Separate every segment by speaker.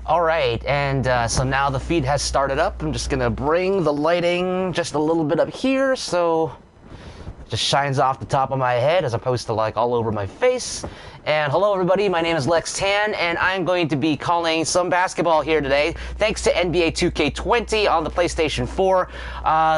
Speaker 1: All right, and so now the feed has started up. I'm just gonna bring the lighting just a little bit up here so it just shines off the top of my head as opposed to like all over my face. And hello everybody, my name is Lex Tan, and I'm going to be calling some basketball here today thanks to NBA 2K20 on the PlayStation 4.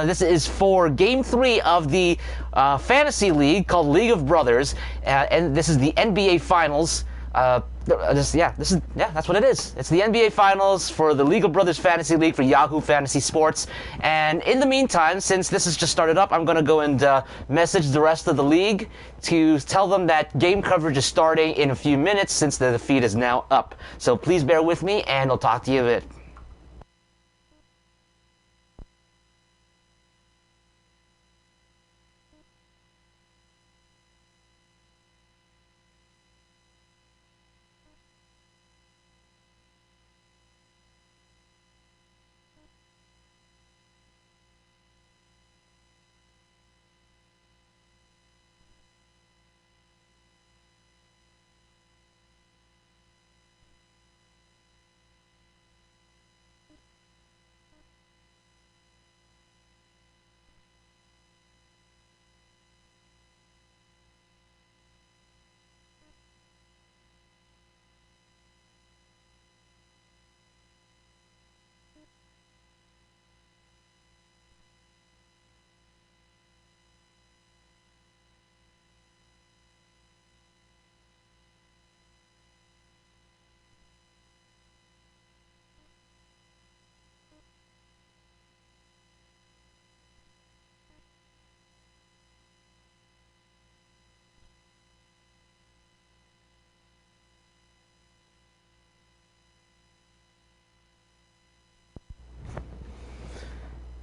Speaker 1: This is for Game 3 of the Fantasy League called League of Brothers, and this is the NBA Finals. That's what it is. It's the NBA Finals for the League of Brothers Fantasy League for Yahoo Fantasy Sports. And in the meantime, since this has just started up, I'm going to go and message the rest of the league to tell them that game coverage is starting in a few minutes since the feed is now up. So please bear with me, and I'll talk to you a bit.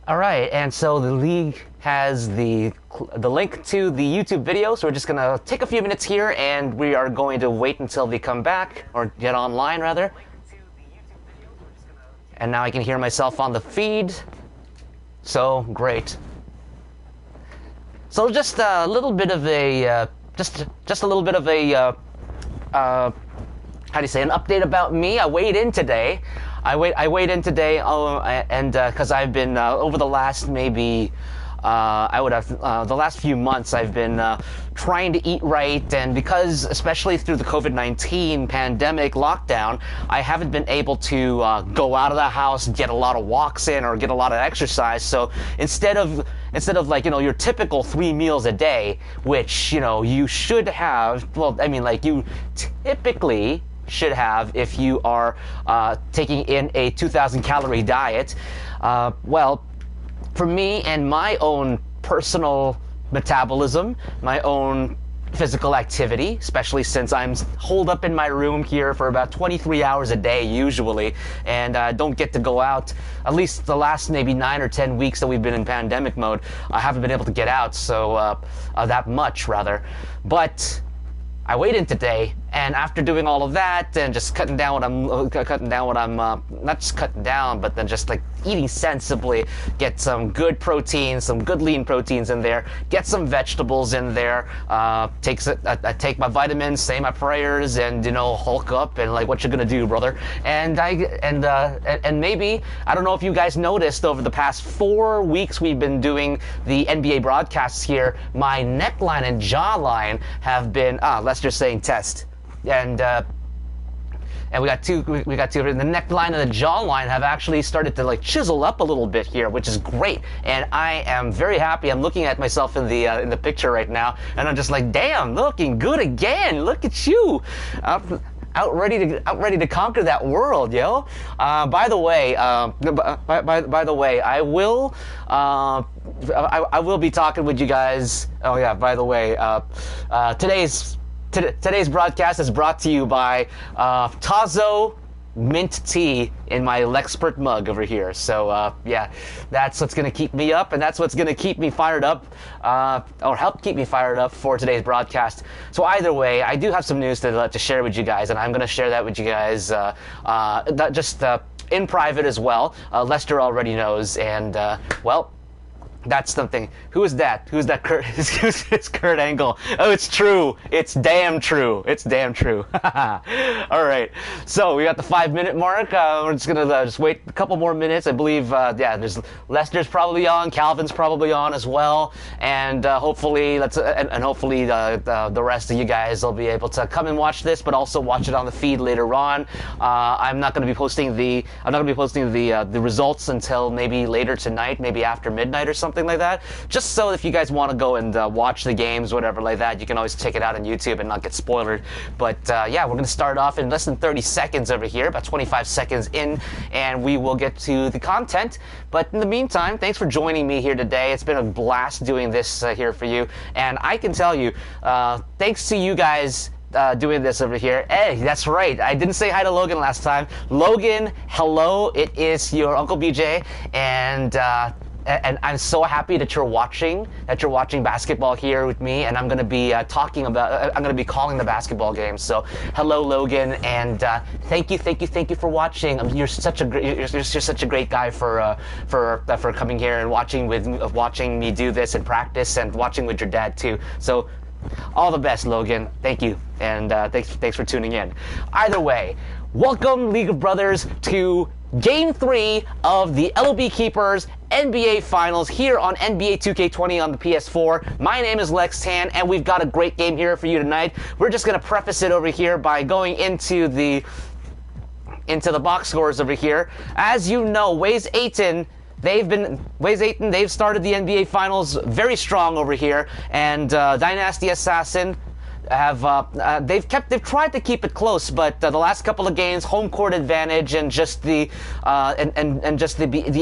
Speaker 1: All right, and so the league has the link to the YouTube video, so we're just going to take a few minutes here, and we are going to wait until they come back, or get online, rather. And now I can hear myself on the feed, so great. So just a little bit of a, just a little bit of a, how do you say, an update about me. I weighed in today. I weighed in today, and because I've been over the last maybe the last few months I've been trying to eat right, and because especially through the COVID-19 pandemic lockdown, I haven't been able to go out of the house, get a lot of walks in, or get a lot of exercise. So instead of like, you know, your typical 3 meals a day, which, you know, you should have, well, I mean, like, you typically should have if you are taking in a 2,000 calorie diet. Well, for me and my own personal metabolism, my own physical activity, especially since I'm holed up in my room here for about 23 hours a day usually, and don't get to go out. At least the last maybe 9 or 10 weeks that we've been in pandemic mode, I haven't been able to get out, so that much rather. But I weighed in today, and after doing all of that and just not just cutting down, but then just like eating sensibly, get some good protein, some good lean proteins in there, get some vegetables in there, I take my vitamins, say my prayers, and, you know, hulk up, and like, what you gonna do, brother? And maybe, I don't know if you guys noticed, over the past 4 weeks we've been doing the NBA broadcasts here, my neckline and jawline have been, let's just say test. And we got two. The neckline and the jawline have actually started to like chisel up a little bit here, which is great. And I am very happy. I'm looking at myself in the picture right now, and I'm just like, damn, looking good again. Look at you, out ready to conquer that world, yo. By the way, I will be talking with you guys. Oh yeah, by the way, Today's broadcast is brought to you by Tazo mint tea in my Lexpert mug over here. So yeah, that's what's going to keep me up, and that's what's going to keep me fired up, or help keep me fired up for today's broadcast. So either way, I do have some news to share with you guys, and I'm going to share that with you guys in private as well. Lester already knows, and well, That's something. Who is that? Who's that? Kurt? It's Kurt Angle. Oh, it's true. It's damn true. It's damn true. All right. So we got the 5-minute mark. We're just gonna just wait a couple more minutes. I believe. There's Lester's probably on. Calvin's probably on as well. And hopefully hopefully the rest of you guys will be able to come and watch this, but also watch it on the feed later on. I'm not going to be posting the results until maybe later tonight, maybe after midnight or something like that, just so if you guys want to go and watch the games, whatever like that, you can always check it out on YouTube and not get spoiled. But yeah, we're going to start off in less than 30 seconds over here, about 25 seconds in, and we will get to the content. But in the meantime, thanks for joining me here today. It's been a blast doing this here for you, and I can tell you, thanks to you guys doing this over here. Hey, that's right. I didn't say hi to Logan last time. Logan, hello. It is your Uncle BJ, and I'm so happy that you're watching basketball here with me, and I'm going to be I'm going to be calling the basketball game. So, hello, Logan, and thank you for watching. You're such a great guy for coming here and watching me do this and practice, and watching with your dad too. So, all the best, Logan. Thank you, and thanks for tuning in. Either way, welcome, League of Brothers, to Game 3 of the LOB Keepers NBA Finals here on NBA 2K20 on the PS4. My name is Lex Tan, and we've got a great game here for you tonight. We're just going to preface it over here by going into the box scores over here. As you know, Weighs Ayton, they've started the NBA Finals very strong over here, and DyNasty Assassin they've tried to keep it close, but the last couple of games, home court advantage and just the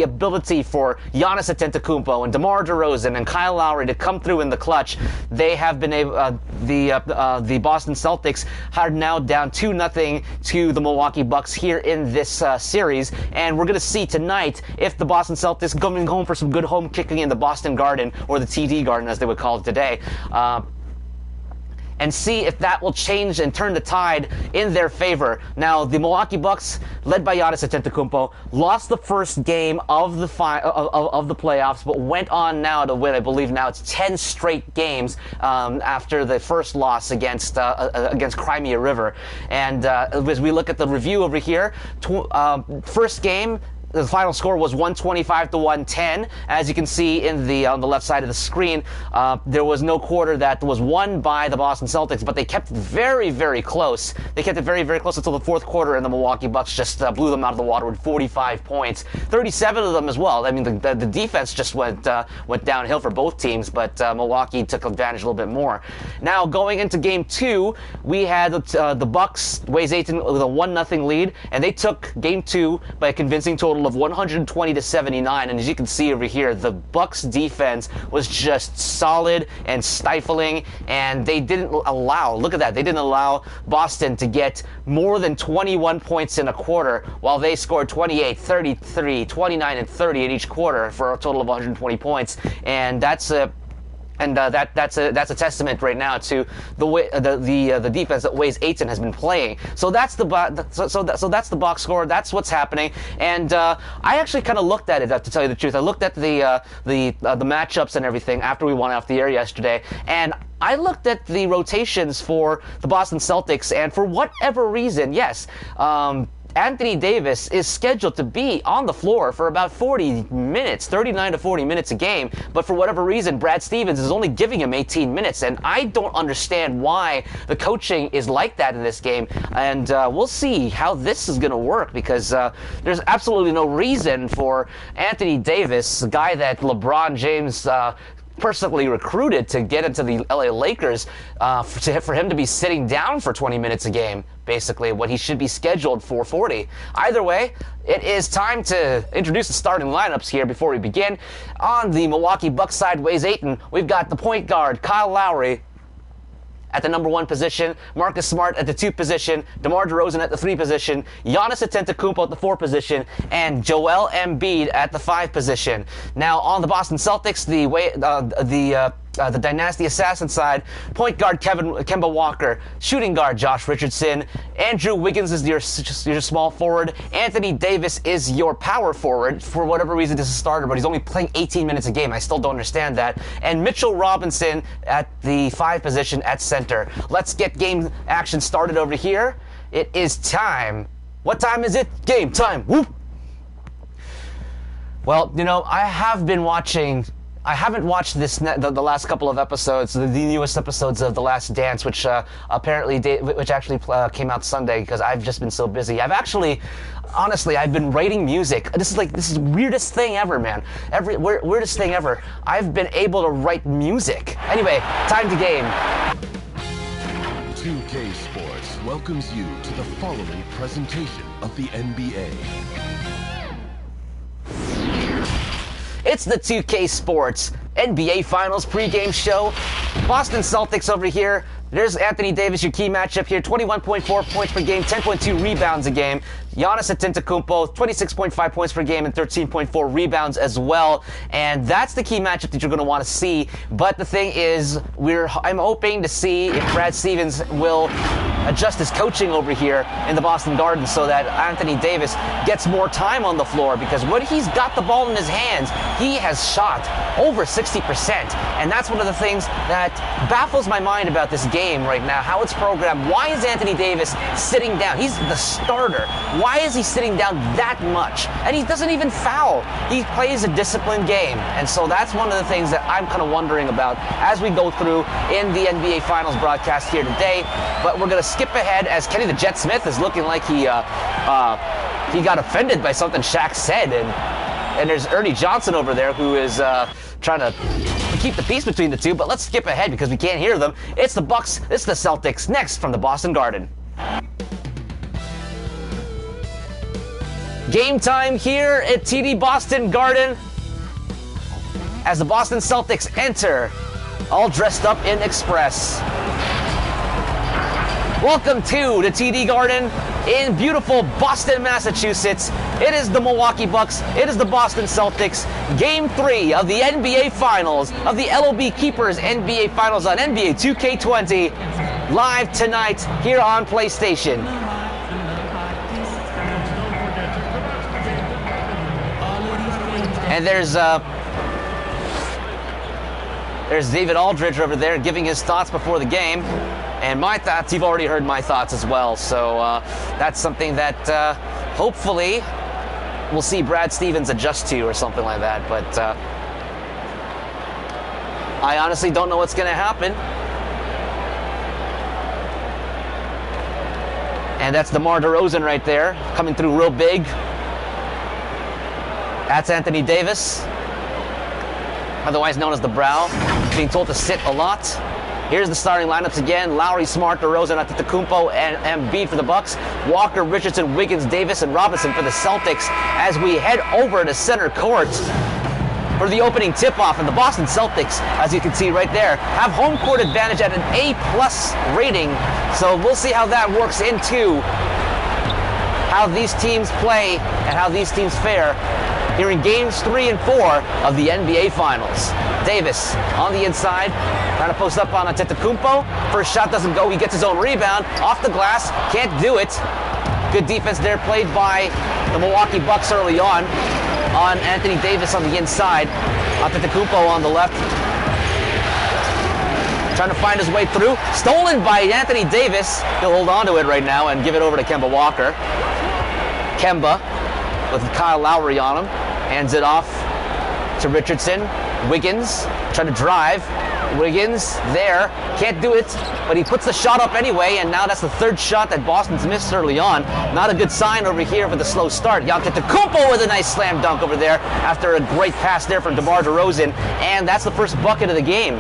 Speaker 1: ability for Giannis Antetokounmpo and DeMar DeRozan and Kyle Lowry to come through in the clutch, they have been able. The Boston Celtics are now down 2-0 to the Milwaukee Bucks here in this series, and we're going to see tonight if the Boston Celtics going home for some good home kicking in the Boston Garden, or the TD Garden as they would call it today. And see if that will change and turn the tide in their favor. Now, the Milwaukee Bucks, led by Giannis Antetokounmpo, lost the first game of the playoffs, but went on now to win. I believe now it's 10 straight games after the first loss against Crimea River. And as we look at the review over here, first game, the final score was 125-110. As you can see on the left side of the screen, there was no quarter that was won by the Boston Celtics, but they kept very, very close. They kept it very, very close until the fourth quarter, and the Milwaukee Bucks just blew them out of the water with 45 points, 37 of them as well. I mean, the defense just went downhill for both teams, but Milwaukee took advantage a little bit more. Now, going into Game 2, we had the Bucks, Weighs Ayton with a 1-0 lead, and they took Game 2 by a convincing total of 120-79, and as you can see over here, the Bucks defense was just solid and stifling, and they didn't allow, look at that, they didn't allow Boston to get more than 21 points in a quarter, while they scored 28, 33, 29, and 30 in each quarter for a total of 120 points, and that's a that's a testament right now to the way the defense that Weighs Ayton has been playing. So that's the box score. That's what's happening. And I actually kind of looked at it, to tell you the truth. I looked at the matchups and everything after we won off the air yesterday, and I looked at the rotations for the Boston Celtics, and for whatever reason, yes, Anthony Davis is scheduled to be on the floor for about 40 minutes, 39 to 40 minutes a game, but for whatever reason, Brad Stevens is only giving him 18 minutes, and I don't understand why the coaching is like that in this game, and we'll see how this is going to work, because there's absolutely no reason for Anthony Davis, a guy that LeBron James personally recruited to get into the LA Lakers, for him to be sitting down for 20 minutes a game, basically, when he should be scheduled for 40. Either way, it is time to introduce the starting lineups here before we begin. On the Milwaukee Bucks side, Weighs Ayton, we've got the point guard, Kyle Lowry, at the number 1 position, Marcus Smart at the 2 position, DeMar DeRozan at the 3 position, Giannis Antetokounmpo at the 4 position, and Joel Embiid at the 5 position. Now, on the Boston Celtics, the DyNasty Assassin side, point guard Kemba Walker, shooting guard Josh Richardson, Andrew Wiggins is your small forward, Anthony Davis is your power forward. For whatever reason, this is a starter, but he's only playing 18 minutes a game. I still don't understand that. And Mitchell Robinson at the 5 position at center. Let's get game action started over here. It is time. What time is it? Game time. Whoop. Well, you know, I haven't watched the last couple of episodes, the newest episodes of The Last Dance, which actually came out Sunday, because I've just been so busy. Honestly, I've been writing music. This is the weirdest thing ever, man. Weirdest thing ever. I've been able to write music. Anyway, time to game.
Speaker 2: 2K Sports welcomes you to the following presentation of the NBA.
Speaker 1: It's the 2K Sports NBA Finals pregame show. Boston Celtics over here. There's Anthony Davis, your key matchup here. 21.4 points per game, 10.2 rebounds a game. Giannis Antetokounmpo, 26.5 points per game and 13.4 rebounds as well. And that's the key matchup that you're going to want to see. But the thing is, I'm hoping to see if Brad Stevens will adjust his coaching over here in the Boston Garden so that Anthony Davis gets more time on the floor, because when he's got the ball in his hands, he has shot over 60%. And that's one of the things that baffles my mind about this game right now, how it's programmed. Why is Anthony Davis sitting down? He's the starter. Why is he sitting down that much? And he doesn't even foul. He plays a disciplined game. And so that's one of the things that I'm kind of wondering about as we go through in the NBA Finals broadcast here today. But we're going to skip ahead as Kenny the Jet Smith is looking like he got offended by something Shaq said. And there's Ernie Johnson over there who is trying to keep the peace between the two. But let's skip ahead because we can't hear them. It's the Bucks, it's the Celtics, next from the Boston Garden. Game time here at TD Boston Garden as the Boston Celtics enter, all dressed up in Express. Welcome to the TD Garden in beautiful Boston, Massachusetts. It is the Milwaukee Bucks. It is the Boston Celtics. Game 3 of the NBA Finals, of the LOB Keepers NBA Finals on NBA 2K20, live tonight here on PlayStation. And there's David Aldridge over there giving his thoughts before the game. And my thoughts, you've already heard my thoughts as well. So that's something that hopefully we'll see Brad Stevens adjust to or something like that. But I honestly don't know what's going to happen. And that's DeMar DeRozan right there, coming through real big. That's Anthony Davis, otherwise known as the Brow, being told to sit a lot. Here's the starting lineups again: Lowry, Smart, DeRozan, Antetokounmpo, and Embiid for the Bucks. Walker, Richardson, Wiggins, Davis, and Robinson for the Celtics as we head over to center court for the opening tip-off. And the Boston Celtics, as you can see right there, have home court advantage at an A+ rating. So we'll see how that works into how these teams play and how these teams fare here in games 3 and 4 of the NBA Finals. Davis on the inside, trying to post up on Antetokounmpo. First shot doesn't go. He gets his own rebound. Off the glass. Can't do it. Good defense there played by the Milwaukee Bucks early on Anthony Davis on the inside. Antetokounmpo on the left, trying to find his way through. Stolen by Anthony Davis. He'll hold on to it right now and give it over to Kemba Walker. Kemba with Kyle Lowry on him. Hands it off to Richardson. Wiggins trying to drive. Wiggins there. Can't do it, but he puts the shot up anyway, and now that's the third shot that Boston's missed early on. Not a good sign over here for the slow start. Antetokounmpo with a nice slam dunk over there after a great pass there from DeMar DeRozan, and that's the first bucket of the game.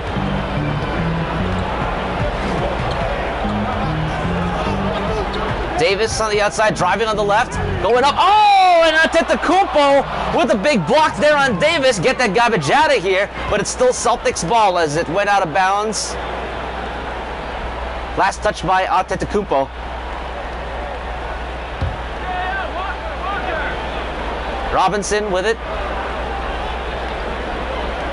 Speaker 1: Davis on the outside, driving on the left, going up. Oh, and Antetokounmpo with a big block there on Davis. Get that garbage out of here, but it's still Celtics ball as it went out of bounds. Last touch by Antetokounmpo. Robinson with it.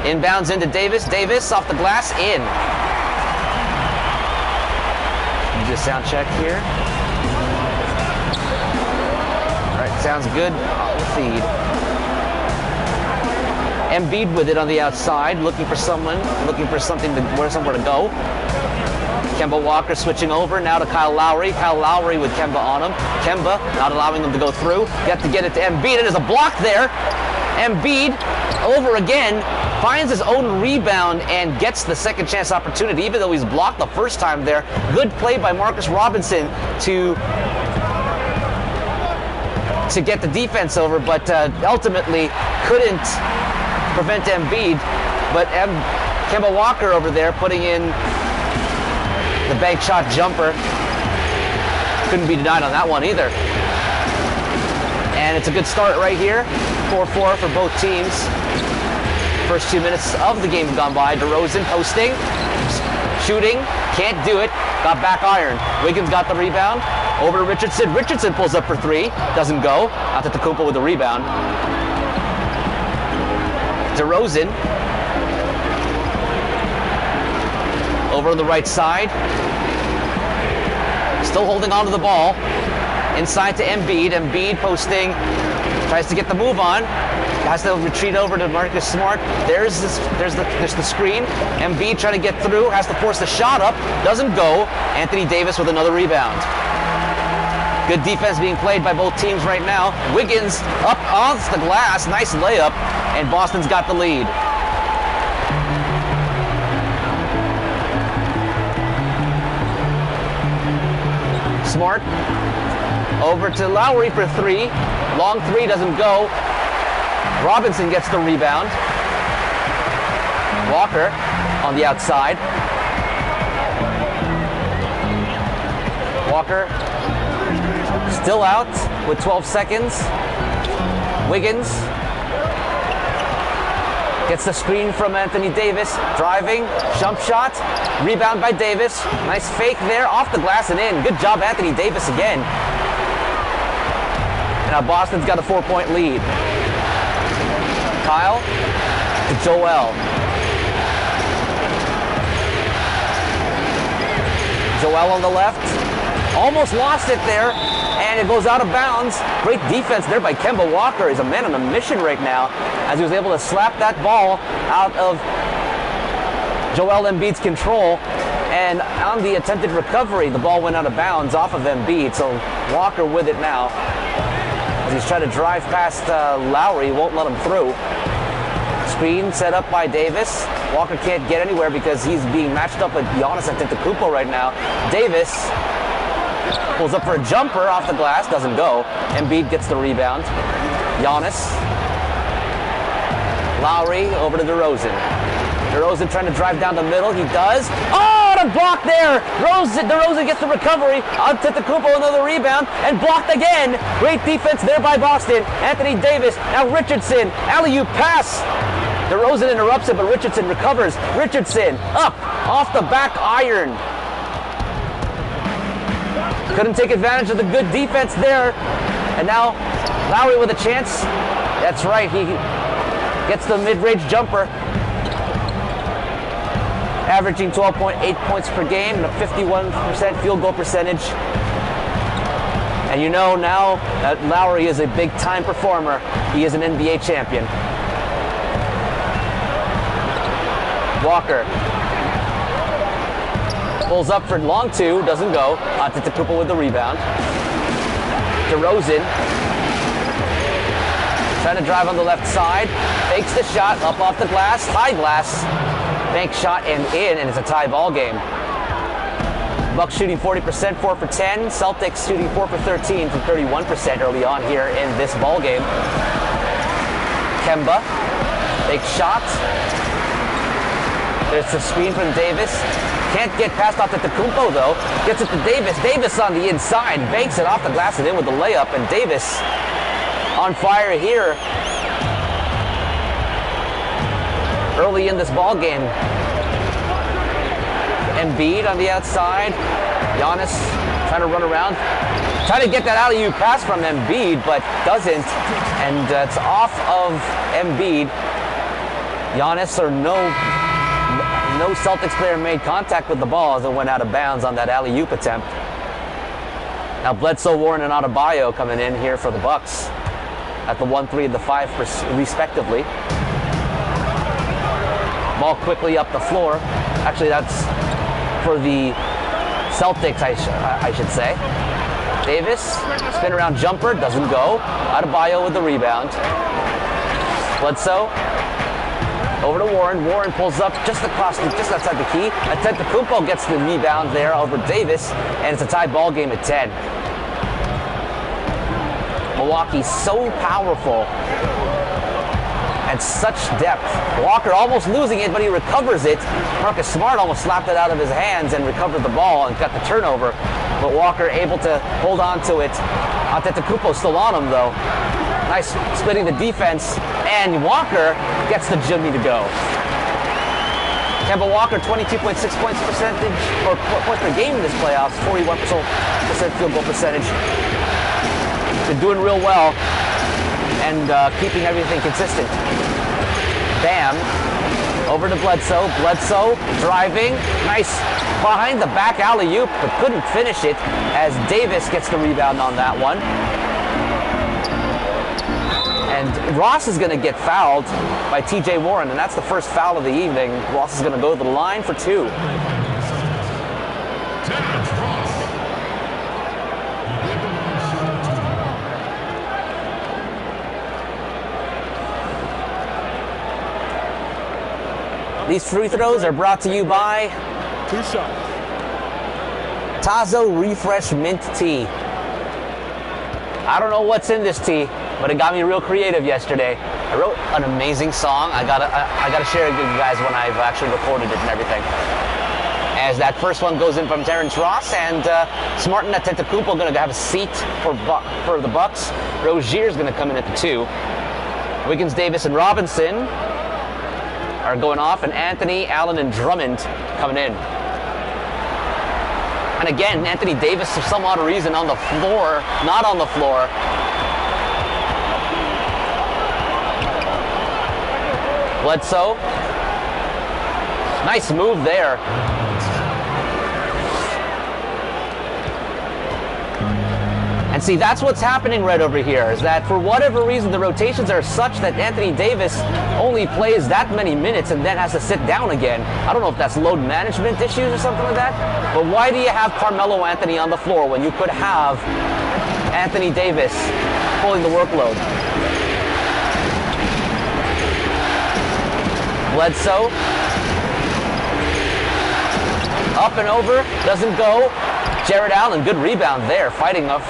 Speaker 1: Inbounds into Davis. Davis off the glass, in. Do a sound check here. All right, sounds good. Feed. Embiid with it on the outside, looking for something somewhere to go. Kemba Walker switching over now to Kyle Lowry. Kyle Lowry with Kemba on him. Kemba not allowing him to go through. Got to get it to Embiid, and there's a block there. Embiid over again, finds his own rebound and gets the second chance opportunity, even though he's blocked the first time there. Good play by Marcus Robinson to get the defense over, but ultimately couldn't prevent Embiid. But Kemba Walker over there putting in the bank shot jumper. Couldn't be denied on that one either. And it's a good start right here. 4-4 for both teams. First 2 minutes of the game have gone by. DeRozan posting, shooting, can't do it. Got back iron. Wiggins got the rebound. Over to Richardson. Richardson pulls up for three. Doesn't go. Antetokounmpo with the rebound. DeRozan. Over on the right side. Still holding on to the ball. Inside to Embiid. Embiid posting. Tries to get the move on. Has to retreat over to Marcus Smart. There's the screen. Embiid trying to get through. Has to force the shot up. Doesn't go. Anthony Davis with another rebound. Good defense being played by both teams right now. Wiggins up on the glass. Nice layup. And Boston's got the lead. Smart over to Lowry for three. Long three doesn't go. Robinson gets the rebound. Walker on the outside. Walker still out with 12 seconds. Wiggins gets the screen from Anthony Davis. Driving, jump shot, rebound by Davis. Nice fake there, off the glass and in. Good job, Anthony Davis again. Now Boston's got a 4-point lead. Kyle to Joel. Joel on the left. Almost lost it there, and it goes out of bounds. Great defense there by Kemba Walker. He's a man on a mission right now, as he was able to slap that ball out of Joel Embiid's control. And on the attempted recovery, the ball went out of bounds off of Embiid. So Walker with it now, as he's trying to drive past Lowry. Won't let him through. Screen set up by Davis. Walker can't get anywhere because he's being matched up with Giannis Antetokounmpo right now. Davis pulls up for a jumper off the glass, doesn't go. Embiid gets the rebound. Giannis. Lowry over to DeRozan. DeRozan trying to drive down the middle. He does. Oh, the block there. DeRozan gets the recovery. Antetokounmpo another rebound and blocked again. Great defense there by Boston. Anthony Davis. Now Richardson. Alley-oop pass. DeRozan interrupts it, but Richardson recovers. Richardson up off the back iron. Couldn't take advantage of the good defense there. And now Lowry with a chance. That's right, he gets the mid-range jumper. Averaging 12.8 points per game and a 51% field goal percentage. And you know now that Lowry is a big-time performer. He is an NBA champion. Walker pulls up for long two, doesn't go. Antetokounmpo with the rebound. DeRozan trying to drive on the left side, fakes the shot up off the glass, high glass, bank shot and in, and it's a tie ball game. Bucks shooting 40%, 4 for 10. Celtics shooting 4 for 13 from 31% early on here in this ball game. Kemba, big shot. There's the screen from Davis. Can't get past Antetokounmpo though. Gets it to Davis. Davis on the inside. Banks it off the glass and in with the layup. And Davis on fire here early in this ball game. Embiid on the outside. Giannis trying to run around. Trying to get that alley-oop pass from Embiid, but doesn't. And it's off of Embiid. Giannis or no Celtics player made contact with the ball as it went out of bounds on that alley-oop attempt. Now Bledsoe, Warren, and Adebayo coming in here for the Bucks at the 1-3 and the 5 respectively. Ball quickly up the floor. Actually, that's for the Celtics, I should say. Davis, spin around jumper, doesn't go. Adebayo with the rebound. Bledsoe, over to Warren. Warren pulls up just outside the key. Antetokounmpo gets the rebound there over Davis, and it's a tie ball game at 10. Milwaukee's so powerful and such depth. Walker almost losing it, but he recovers it. Marcus Smart almost slapped it out of his hands and recovered the ball and got the turnover. But Walker able to hold on to it. Antetokounmpo still on him though. Nice splitting the defense, and Walker gets the jimmy to go. Kemba Walker, 22.6 points percentage, or points per game in this playoffs, 41% field goal percentage. Been doing real well and keeping everything consistent. Bam, over to Bledsoe. Bledsoe driving, nice behind the back alley-oop, but couldn't finish it as Davis gets the rebound on that one. And Ross is going to get fouled by TJ Warren, and that's the first foul of the evening. Ross is going to go to the line for 2. These free throws are brought to you by
Speaker 3: 2 shots.
Speaker 1: Tazo Refresh Mint Tea. I don't know what's in this tea, but it got me real creative yesterday. I wrote an amazing song. I gotta share it with you guys when I've actually recorded it and everything. As that first one goes in from Terrence Ross, and Smart and Antetokounmpo gonna have a seat for the Bucks. Rozier's gonna come in at the 2. Wiggins, Davis, and Robinson are going off, and Anthony, Allen, and Drummond coming in. And again, Anthony Davis, for some odd reason, on the floor, not on the floor. Bledsoe. Nice move there. And see, that's what's happening right over here, is that for whatever reason, the rotations are such that Anthony Davis only plays that many minutes and then has to sit down again. I don't know if that's load management issues or something like that, but why do you have Carmelo Anthony on the floor when you could have Anthony Davis pulling the workload? Bledsoe. Up and over, doesn't go. Jared Allen, good rebound there, fighting off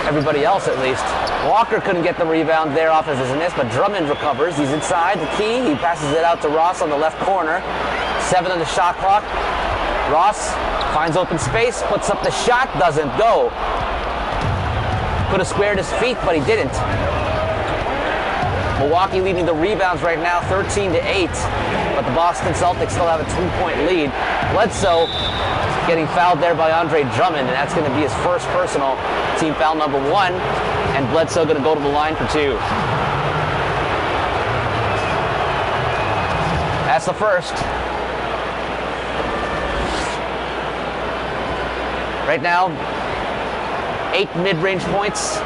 Speaker 1: everybody else at least. Walker couldn't get the rebound there off of his miss, but Drummond recovers. He's inside the key. He passes it out to Ross on the left corner. 7 on the shot clock. Ross finds open space, puts up the shot, doesn't go. Could have squared his feet, but he didn't. Milwaukee leading the rebounds right now, 13-8, but the Boston Celtics still have a 2-point lead. Bledsoe getting fouled there by Andre Drummond, and that's going to be his first personal, team foul number 1, and Bledsoe going to go to the line for 2. That's the first. Right now, 8 mid-range points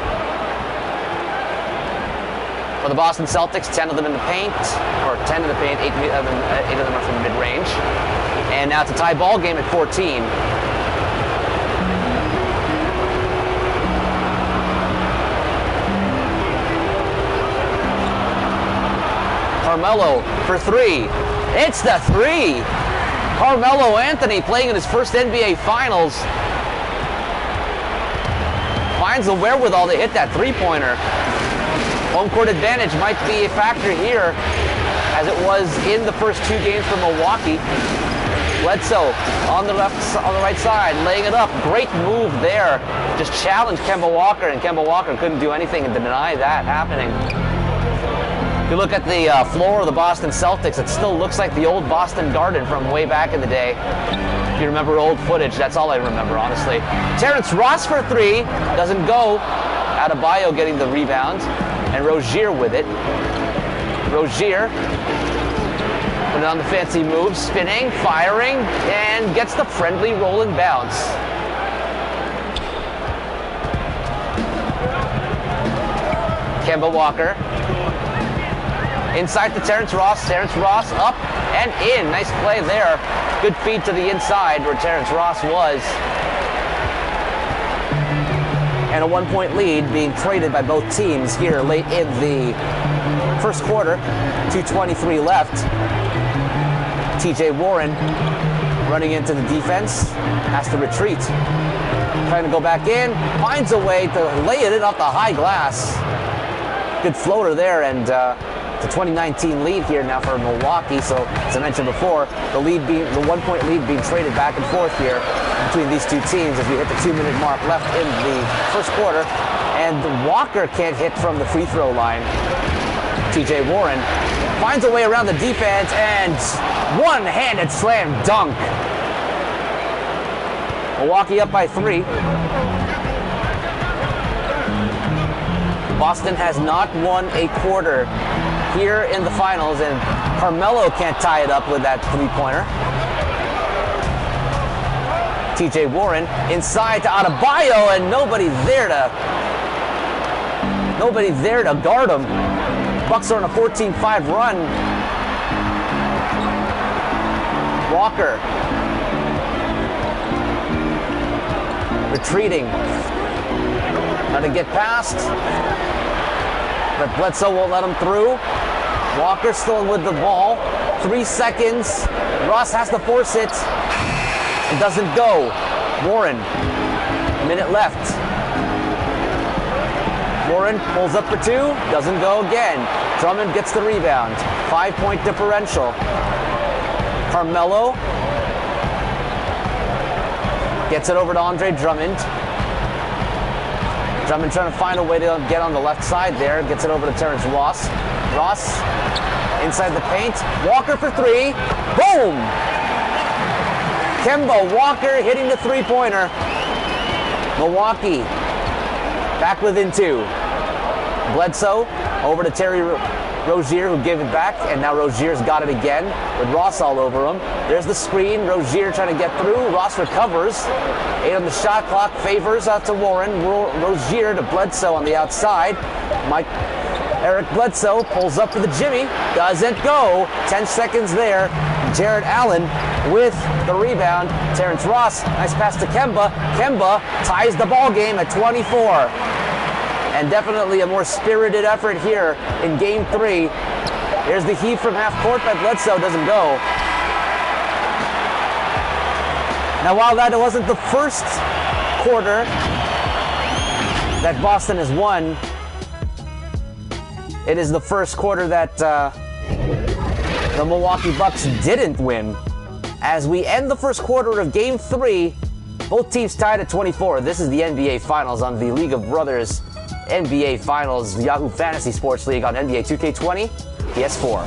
Speaker 1: for the Boston Celtics, 10 of them in the paint, or 10 in the paint, 8 of them are from mid-range. And now it's a tie ball game at 14. Carmelo for 3. It's the 3! Carmelo Anthony playing in his first NBA Finals. Finds the wherewithal to hit that three-pointer. Home court advantage might be a factor here, as it was in the first 2 games for Milwaukee. Bledsoe on the right side, laying it up. Great move there. Just challenged Kemba Walker, and Kemba Walker couldn't do anything to deny that happening. If you look at the floor of the Boston Celtics, it still looks like the old Boston Garden from way back in the day. If you remember old footage, that's all I remember, honestly. Terrence Ross for 3, doesn't go. Adebayo getting the rebound, and Rozier with it. Rozier putting on the fancy moves, spinning, firing, and gets the friendly roll and bounce. Kemba Walker inside to Terrence Ross. Terrence Ross up and in. Nice play there. Good feed to the inside where Terrence Ross was. And a 1-point lead being traded by both teams here late in the first quarter. 2:23 left. TJ Warren running into the defense. Has to retreat. Trying to go back in. Finds a way to lay it in off the high glass. Good floater there, and the 2019 lead here now for Milwaukee. So, as I mentioned before, the 1-point lead being traded back and forth here between these two teams as we hit the 2-minute mark left in the first quarter. And Walker can't hit from the free throw line. TJ Warren finds a way around the defense and one-handed slam dunk. Milwaukee up by 3. Boston has not won a quarter here in the finals, and Carmelo can't tie it up with that three-pointer. TJ Warren inside to Adebayo, and nobody there to guard him. Bucks are on a 14-5 run. Walker retreating. Trying to get past, but Bledsoe won't let him through. Walker still with the ball. 3 seconds. Ross has to force it. It doesn't go. Warren, a minute left. Warren pulls up for 2. Doesn't go again. Drummond gets the rebound. 5-point differential. Carmelo gets it over to Andre Drummond. Drummond trying to find a way to get on the left side there. Gets it over to Terrence Ross. Ross inside the paint. Walker for 3. Boom! Kemba Walker hitting the three-pointer. Milwaukee back within 2. Bledsoe over to Terry Rozier, who gave it back, and now Rozier's got it again with Ross all over him. There's the screen. Rozier trying to get through. Ross recovers. 8 on the shot clock. Favors out to Warren. Rozier to Bledsoe on the outside. Eric Bledsoe pulls up for the Jimmy. Doesn't go. 10 seconds there. Jared Allen with the rebound. Terrence Ross. Nice pass to Kemba. Kemba ties the ball game at 24. And definitely a more spirited effort here in Game 3. Here's the heave from half court by Bledsoe. Doesn't go. Now, while that wasn't the first quarter that Boston has won, it is the first quarter that the Milwaukee Bucks didn't win. As we end the first quarter of Game 3, both teams tied at 24. This is the NBA Finals on the League of Brothers NBA Finals Yahoo Fantasy Sports League on NBA 2K20, PS4.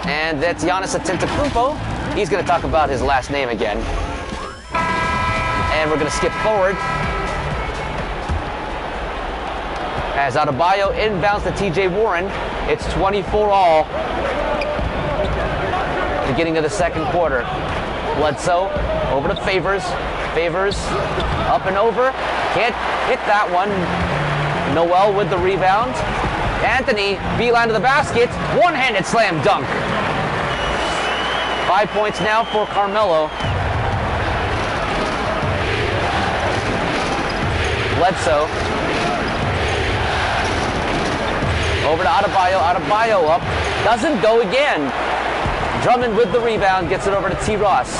Speaker 1: And that's Giannis Antetokounmpo. He's going to talk about his last name again. And we're going to skip forward. As Adebayo inbounds to TJ Warren, it's 24-all. Beginning of the second quarter. Bledsoe over to Favors. Favors up and over. Can't hit that one. Noel with the rebound. Anthony, beeline to the basket. One-handed slam dunk. 5 points now for Carmelo. Bledsoe. Over to Adebayo. Adebayo up. Doesn't go again. Drummond with the rebound. Gets it over to T. Ross.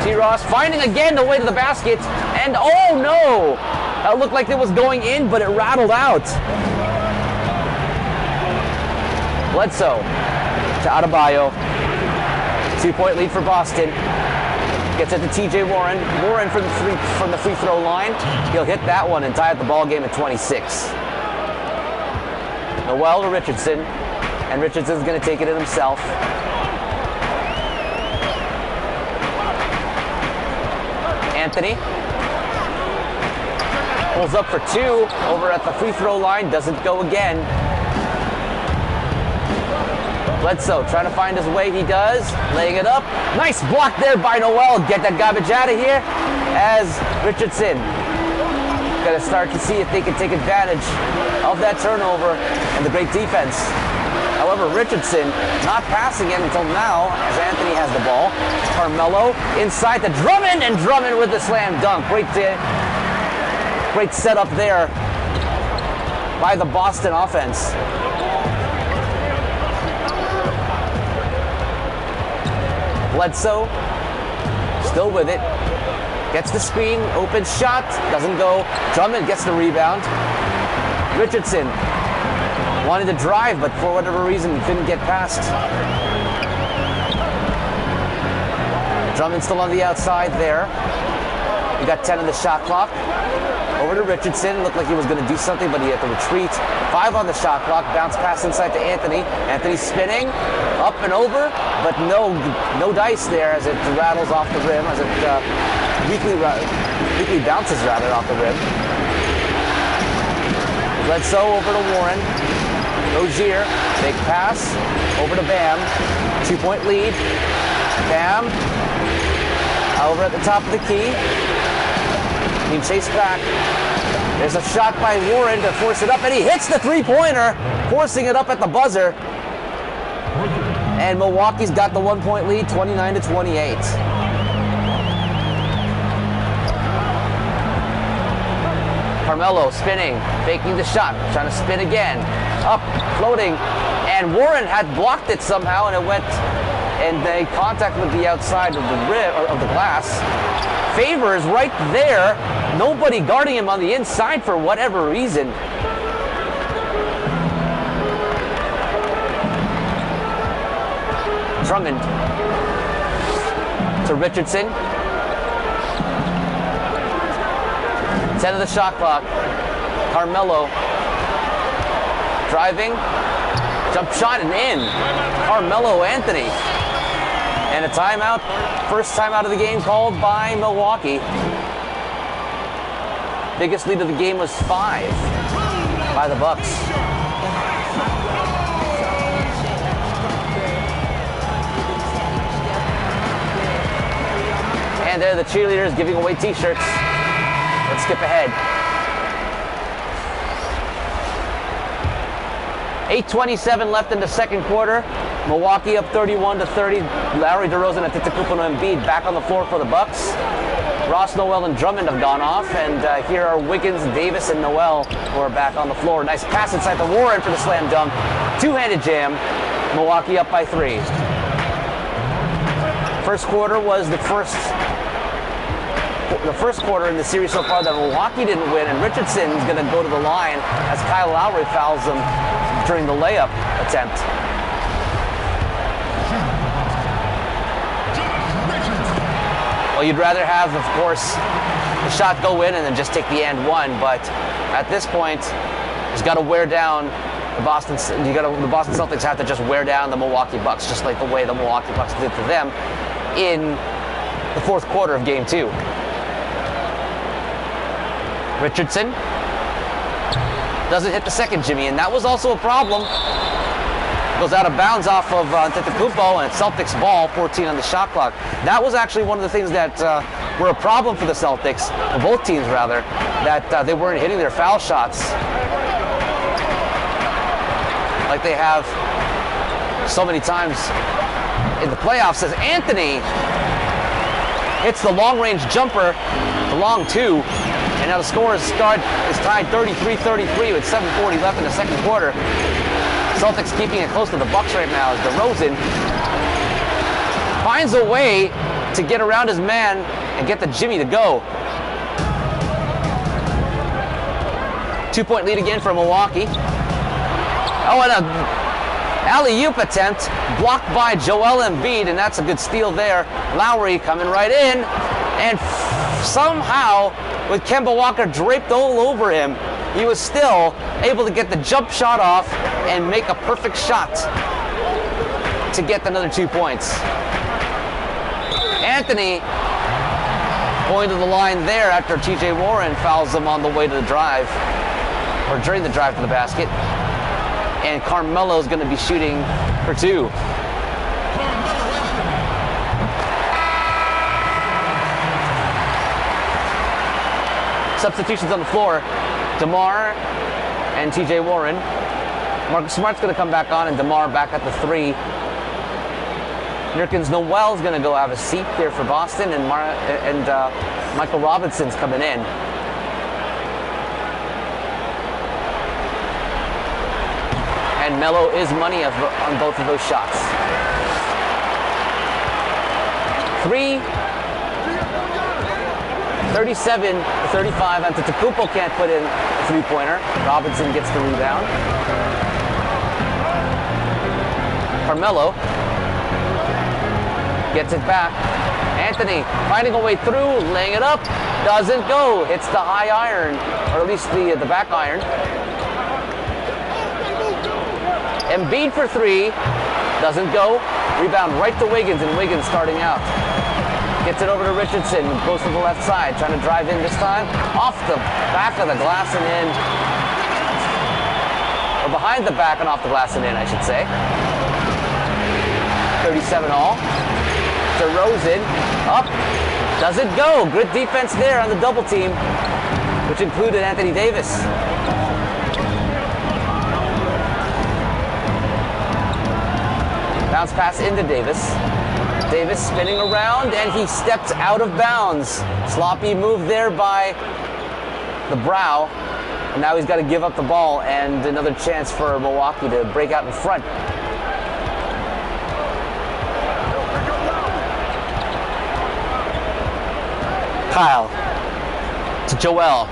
Speaker 1: T. Ross finding again the way to the basket. And oh no! That looked like it was going in, but it rattled out. Bledsoe to Adebayo. 2-point lead for Boston. Gets it to TJ Warren. Warren from the free throw line. He'll hit that one and tie up the ball game at 26. Noel to Richardson. And Richardson's going to take it in himself. Anthony pulls up for two over at the free throw line, doesn't go again. Bledsoe trying to find his way, he does, laying it up. Nice block there by Noel. Get that garbage out of here as Richardson gonna start to see if they can take advantage of that turnover and the great defense. However, Richardson not passing it until now as Anthony has the ball. Carmelo inside to Drummond, and Drummond with the slam dunk. Great setup there by the Boston offense. Bledsoe still with it. Gets the screen, open shot, doesn't go. Drummond gets the rebound. Richardson wanted to drive, but for whatever reason, couldn't get past. Drummond still on the outside there. We got 10 on the shot clock. Over to Richardson. Looked like he was going to do something, but he had to retreat. 5 on the shot clock. Bounce pass inside to Anthony. Anthony spinning, up and over, but no dice there as it rattles off the rim, as it weakly bounces rather off the rim. Bledsoe over to Warren. Rozier, big pass, over to Bam. 2-point lead. Bam, over at the top of the key. Being chased back. There's a shot by Warren to force it up, and he hits the three-pointer, forcing it up at the buzzer. And Milwaukee's got the 1-point lead, 29-28. Carmelo spinning, faking the shot, trying to spin again. Up, floating, and Warren had blocked it somehow, and it went, and they contact with the outside of the rim, or of the glass. Favors right there, nobody guarding him on the inside for whatever reason. Drummond to Richardson. 10 of the shot clock. Carmelo driving, jump shot and in. Carmelo Anthony. And a timeout, first timeout of the game called by Milwaukee. Biggest lead of the game was 5 by the Bucks. And there the cheerleaders giving away t-shirts. Let's skip ahead. 8:27 left in the second quarter. Milwaukee up 31-30. Larry DeRozan and Antetokounmpo and Embiid back on the floor for the Bucks. Ross, Noel, and Drummond have gone off, and here are Wiggins, Davis, and Noel who are back on the floor. Nice pass inside to Warren for the slam dunk. Two-handed jam. Milwaukee up by 3. First quarter was the first quarter in the series so far that Milwaukee didn't win, and Richardson's going to go to the line as Kyle Lowry fouls him during the layup attempt. Well, you'd rather have, of course, the shot go in and then just take the and one, but at this point, he's got to wear down the Boston Celtics have to just wear down the Milwaukee Bucks, just like the way the Milwaukee Bucks did to them in the fourth quarter of Game 2. Richardson doesn't hit the second Jimmy, and that was also a problem. Goes out of bounds off of Antetokounmpo, and Celtics ball, 14 on the shot clock. That was actually one of the things that were a problem for the Celtics, for both teams rather, that they weren't hitting their foul shots like they have so many times in the playoffs, as Anthony hits the long-range jumper, the long two, and now the score is tied 33-33 with 7:40 left in the second quarter. Celtics keeping it close to the Bucks right now as DeRozan finds a way to get around his man and get the Jimmy to go. 2-point lead again for Milwaukee. Oh, and a alley-oop attempt blocked by Joel Embiid, and that's a good steal there. Lowry coming right in, and somehow, with Kemba Walker draped all over him, he was still able to get the jump shot off and make a perfect shot to get another 2 points. Anthony Going to the line there after TJ Warren fouls him on the way to the drive, or during the drive to the basket. And Carmelo's going to be shooting for 2. Substitutions on the floor. DeMar and TJ Warren. Marcus Smart's going to come back on, and DeMar back at the 3. Nurkins Noel's going to go have a seat there for Boston, and Michael Robinson's coming in. And Melo is money on both of those shots. 3, 37-35. Antetokounmpo can't put in a 3-pointer. Robinson gets the rebound. Carmelo gets it back. Anthony finding a way through, laying it up. Doesn't go. Hits the high iron, or at least the back iron. Embiid for 3. Doesn't go. Rebound right to Wiggins, and Wiggins starting out. Gets it over to Richardson. Goes to the left side. Trying to drive in this time. Off the back of the glass and in. Or behind the back and off the glass and in, I should say. 37 all. DeRozan up, doesn't go. Good defense there on the double team, which included Anthony Davis. Bounce pass into Davis. Davis spinning around, and he steps out of bounds. Sloppy move there by the brow. And now he's got to give up the ball, and another chance for Milwaukee to break out in front. Kyle to Joel.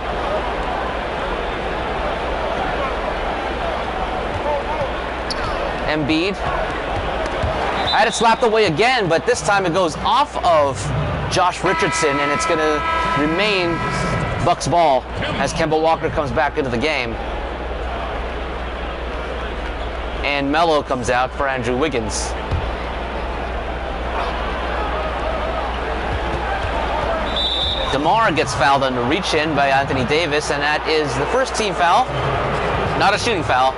Speaker 1: Embiid. Had it slapped away again, but this time it goes off of Josh Richardson, and it's going to remain Bucks ball as Kemba Walker comes back into the game. And Melo comes out for Andrew Wiggins. DeMar gets fouled on the reach-in by Anthony Davis, and that is the first team foul. Not a shooting foul.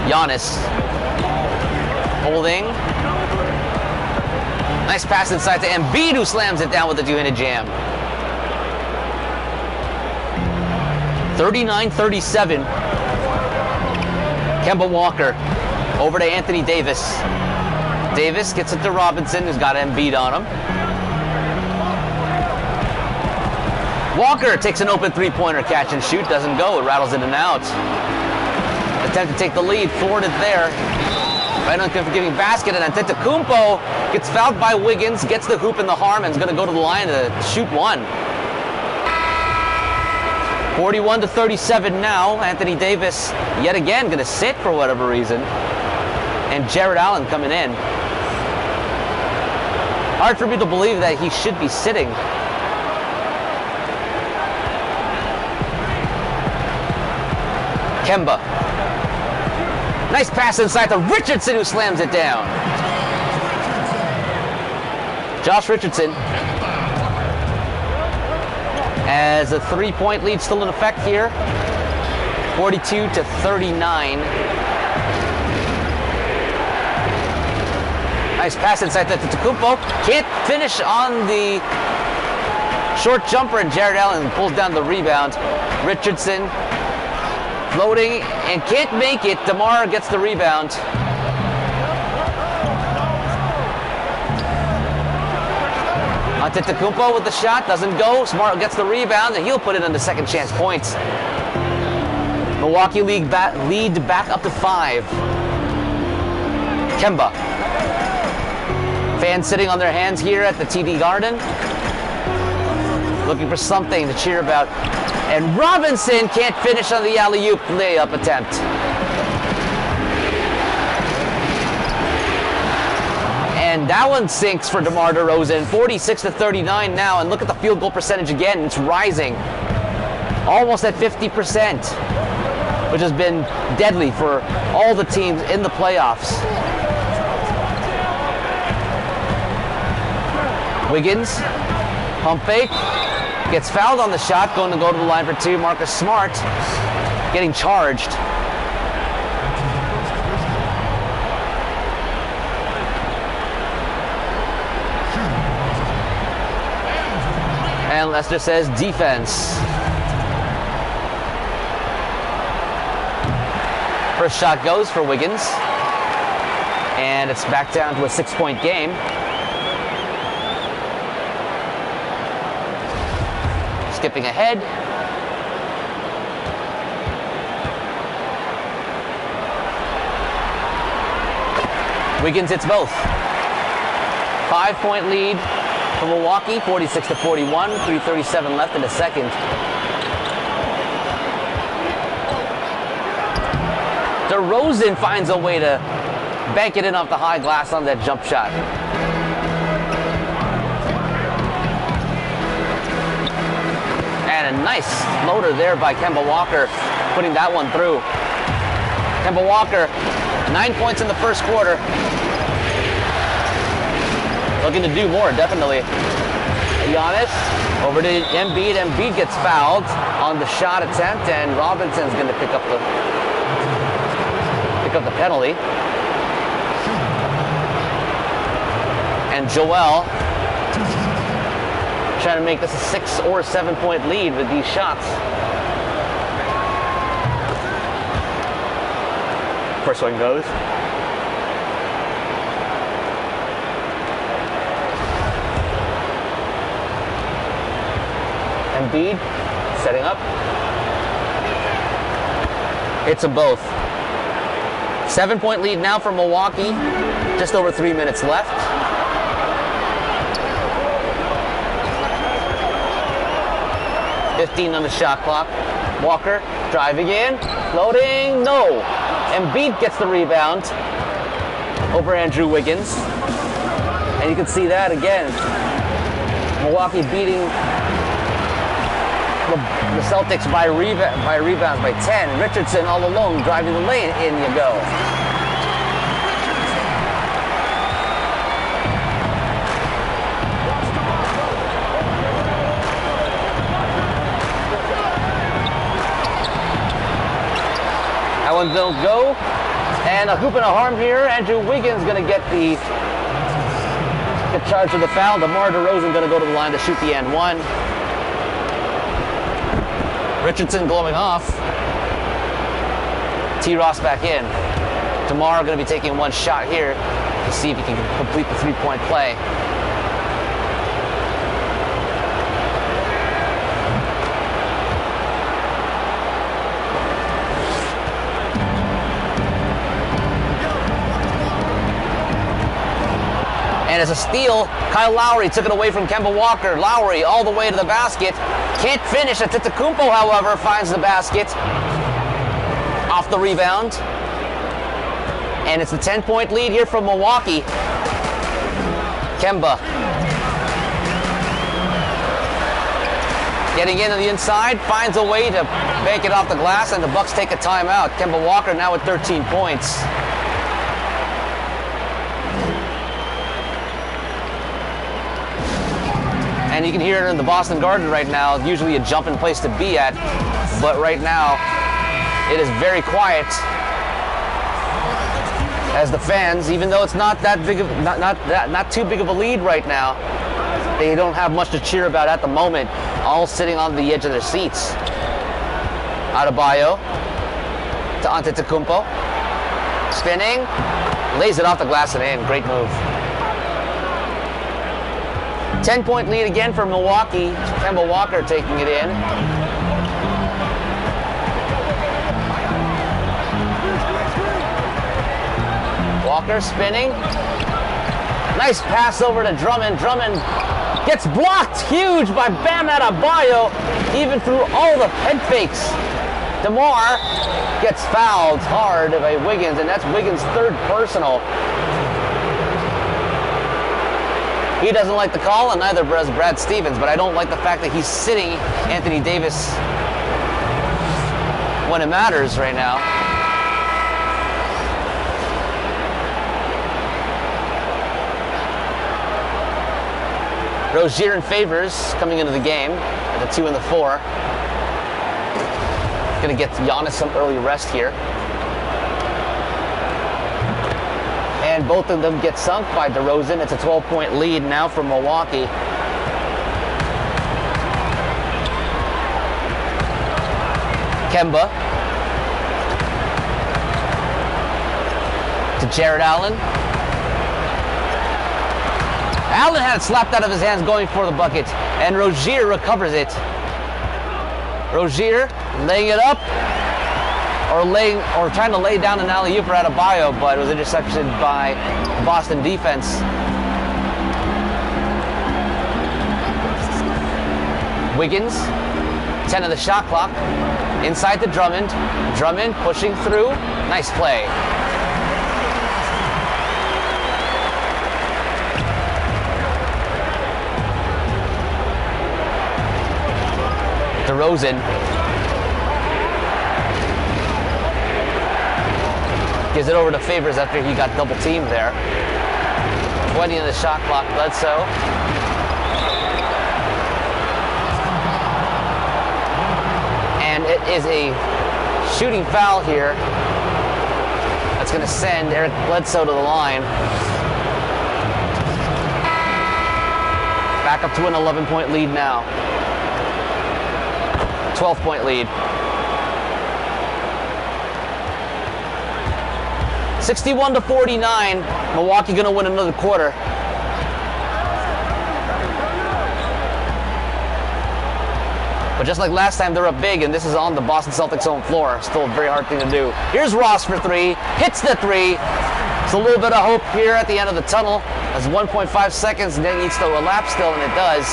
Speaker 1: Giannis holding. Nice pass inside to Embiid, who slams it down with a two-handed jam. 39-37. Kemba Walker over to Anthony Davis. Davis gets it to Robinson, who's got Embiid on him. Walker takes an open three-pointer, catch and shoot, doesn't go, it rattles in and out. Attempt to take the lead, thwarted there. Right on forgiving basket, and Antetokounmpo gets fouled by Wiggins, gets the hoop in the arm, and is going to go to the line to shoot one. 41-37 now. Anthony Davis yet again going to sit for whatever reason. And Jared Allen coming in. Hard for me to believe that he should be sitting. Kemba. Nice pass inside to Richardson, who slams it down. Josh Richardson. As a three-point lead still in effect here. 42-39. Nice pass inside to Antetokounmpo. Can't finish on the short jumper, and Jared Allen pulls down the rebound. Richardson floating and can't make it. DeMar gets the rebound. Antetokounmpo with the shot, doesn't go. Smart gets the rebound, and he'll put it into second chance points. Milwaukee lead back up to 5. Kemba. Fans sitting on their hands here at the TD Garden, looking for something to cheer about. And Robinson can't finish on the alley-oop layup attempt. And that one sinks for DeMar DeRozan. 46-39 now, and look at the field goal percentage again. It's rising. Almost at 50%. which has been deadly for all the teams in the playoffs. Wiggins, pump fake, gets fouled on the shot, going to go to the line for two. Marcus Smart getting charged. And Lester says defense. First shot goes for Wiggins. And it's back down to a 6-point game. Skipping ahead. Wiggins hits both. 5-point lead for Milwaukee, 46-41, 3:37 left in the second. DeRozan finds a way to bank it in off the high glass on that jump shot. And a nice floater there by Kemba Walker, putting that one through. Kemba Walker, 9 points in the first quarter. Looking to do more, definitely. Giannis over to Embiid. Embiid gets fouled on the shot attempt, and Robinson's going to pick up the penalty. And Joel trying to make this a 6 or 7-point lead with these shots. First one goes. Embiid setting up. Hits them both. 7-point lead now for Milwaukee. Just over 3 minutes left. .15 on the shot clock. Walker driving in, floating, no. Embiid gets the rebound over Andrew Wiggins. And you can see that again. Milwaukee beating the Celtics by rebounds by 10. Richardson all alone driving the lane. In you go. That one don't go. And a hoop and a harm here. Andrew Wiggins going to get charged with the foul. DeMar DeRozan going to go to the line to shoot the and one. Richardson glowing off. T-Ross back in. DeMar going to be taking one shot here to see if he can complete the 3-point play. And as a steal, Kyle Lowry took it away from Kemba Walker. Lowry all the way to the basket. Can't finish. Antetokounmpo, however, finds the basket off the rebound. And it's a 10-point lead here from Milwaukee. Kemba getting into the inside, finds a way to bank it off the glass, and the Bucks take a timeout. Kemba Walker now with 13 points. And you can hear it in the Boston Garden right now. Usually a jumping place to be at, but right now it is very quiet. As the fans, even though it's not that big of not too big of a lead right now, they don't have much to cheer about at the moment. All sitting on the edge of their seats. Adebayo to Antetokounmpo, spinning, lays it off the glass and in. Great move. 10-point lead again for Milwaukee. Kemba Walker taking it in. Walker spinning. Nice pass over to Drummond. Drummond gets blocked huge by Bam Adebayo, even through all the head fakes. DeMar gets fouled hard by Wiggins, and that's Wiggins' third personal. He doesn't like the call, and neither does Brad Stevens, but I don't like the fact that he's sitting Anthony Davis when it matters right now. Rozier and Favors coming into the game at the 2 and the 4. Gonna get Giannis some early rest here. And both of them get sunk by DeRozan. It's a 12-point lead now for Milwaukee. Kemba to Jared Allen. Allen had it slapped out of his hands going for the bucket, and Rozier recovers it. Rozier laying it up, or trying to lay down an alley-oop for Adebayo, but it was intercepted by Boston defense. Wiggins, 10 of the shot clock, inside to Drummond. Drummond pushing through, nice play. DeRozan. Gives it over to Favors after he got double teamed there. 20 in the shot clock, Bledsoe. And it is a shooting foul here. That's going to send Eric Bledsoe to the line. Back up to an 11-point lead now. 12-point lead. 61-49. Milwaukee gonna win another quarter. But just like last time, they're up big, and this is on the Boston Celtics home floor. Still a very hard thing to do. Here's Ross for 3. Hits the 3. It's a little bit of hope here at the end of the tunnel. That's 1.5 seconds, and it needs to elapse still, and it does.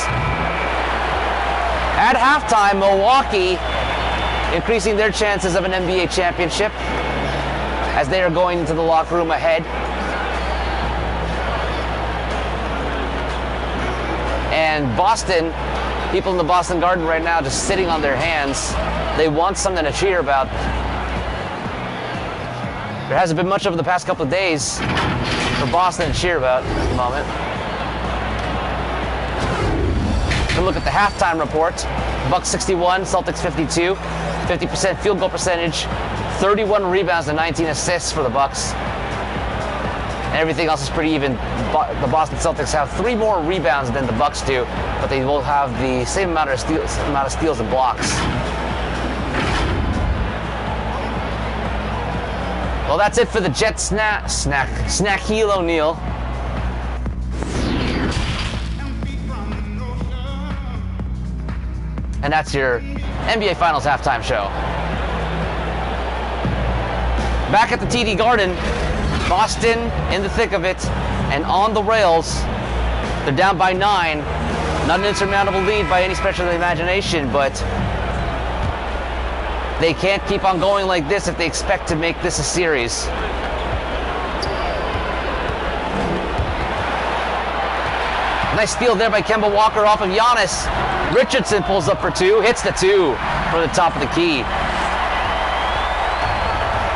Speaker 1: At halftime, Milwaukee increasing their chances of an NBA championship as they are going into the locker room ahead. And Boston, people in the Boston Garden right now just sitting on their hands. They want something to cheer about. There hasn't been much over the past couple of days for Boston to cheer about at the moment. We'll look at the halftime report. Bucks 61, Celtics 52. 50% field goal percentage, 31 rebounds and 19 assists for the Bucks. And everything else is pretty even. The Boston Celtics have 3 more rebounds than the Bucks do, but they will have the same amount of steals and blocks. Well, that's it for the Jet Snackeel O'Neal. And that's your NBA Finals halftime show. Back at the TD Garden, Boston in the thick of it and on the rails. They're down by 9. Not an insurmountable lead by any stretch of the imagination, but they can't keep on going like this if they expect to make this a series. Nice steal there by Kemba Walker off of Giannis. Richardson pulls up for 2, hits the 2 from the top of the key.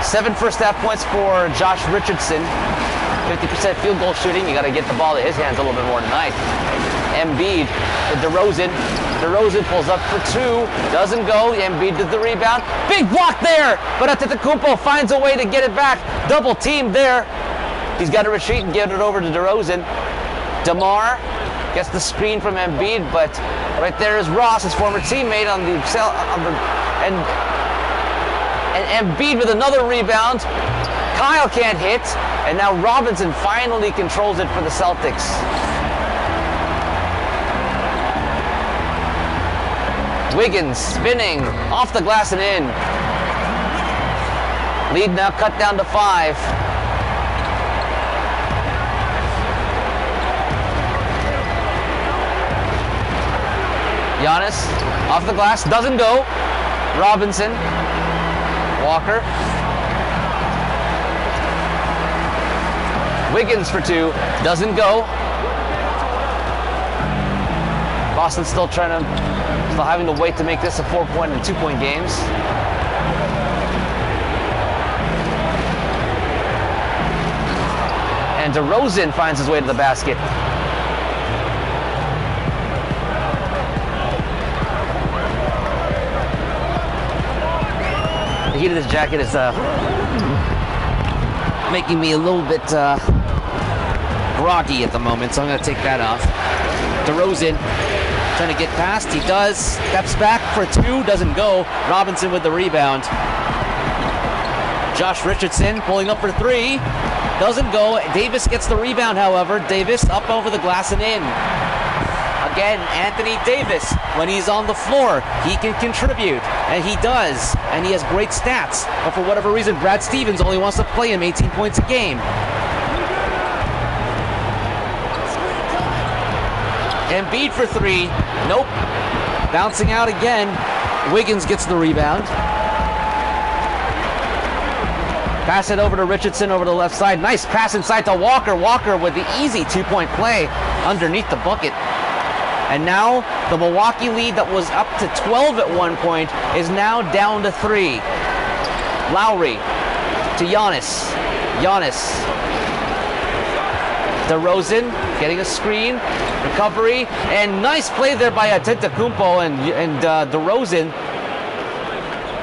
Speaker 1: 7 first half points for Josh Richardson. 50% field goal shooting. You got to get the ball to his hands a little bit more tonight. Embiid to DeRozan. DeRozan pulls up for 2, doesn't go. Embiid did the rebound. Big block there, but Antetokounmpo finds a way to get it back. Double teamed there. He's got to retreat and get it over to DeRozan. DeMar gets the screen from Embiid, but right there is Ross, his former teammate, and Embiid with another rebound. Kyle can't hit, and now Robinson finally controls it for the Celtics. Wiggins spinning off the glass and in. Lead now cut down to 5. Giannis off the glass, doesn't go. Robinson, Walker. Wiggins for 2, doesn't go. Boston's still having to wait to make this a 4-point and 2-point games. And DeRozan finds his way to the basket. The heat of this jacket is making me a little bit groggy at the moment, so I'm going to take that off. DeRozan trying to get past. He does. Steps back for 2. Doesn't go. Robinson with the rebound. Josh Richardson pulling up for 3. Doesn't go. Davis gets the rebound, however. Davis up over the glass and in. Again, Anthony Davis, when he's on the floor, he can contribute, and he does, and he has great stats. But for whatever reason, Brad Stevens only wants to play him 18 points a game. Embiid for 3. Nope. Bouncing out again. Wiggins gets the rebound. Pass it over to Richardson over the left side. Nice pass inside to Walker. Walker with the easy 2-point play underneath the bucket. And now the Milwaukee lead that was up to 12 at one point is now down to 3. Lowry to Giannis. DeRozan getting a screen, recovery, and nice play there by Antetokounmpo and DeRozan.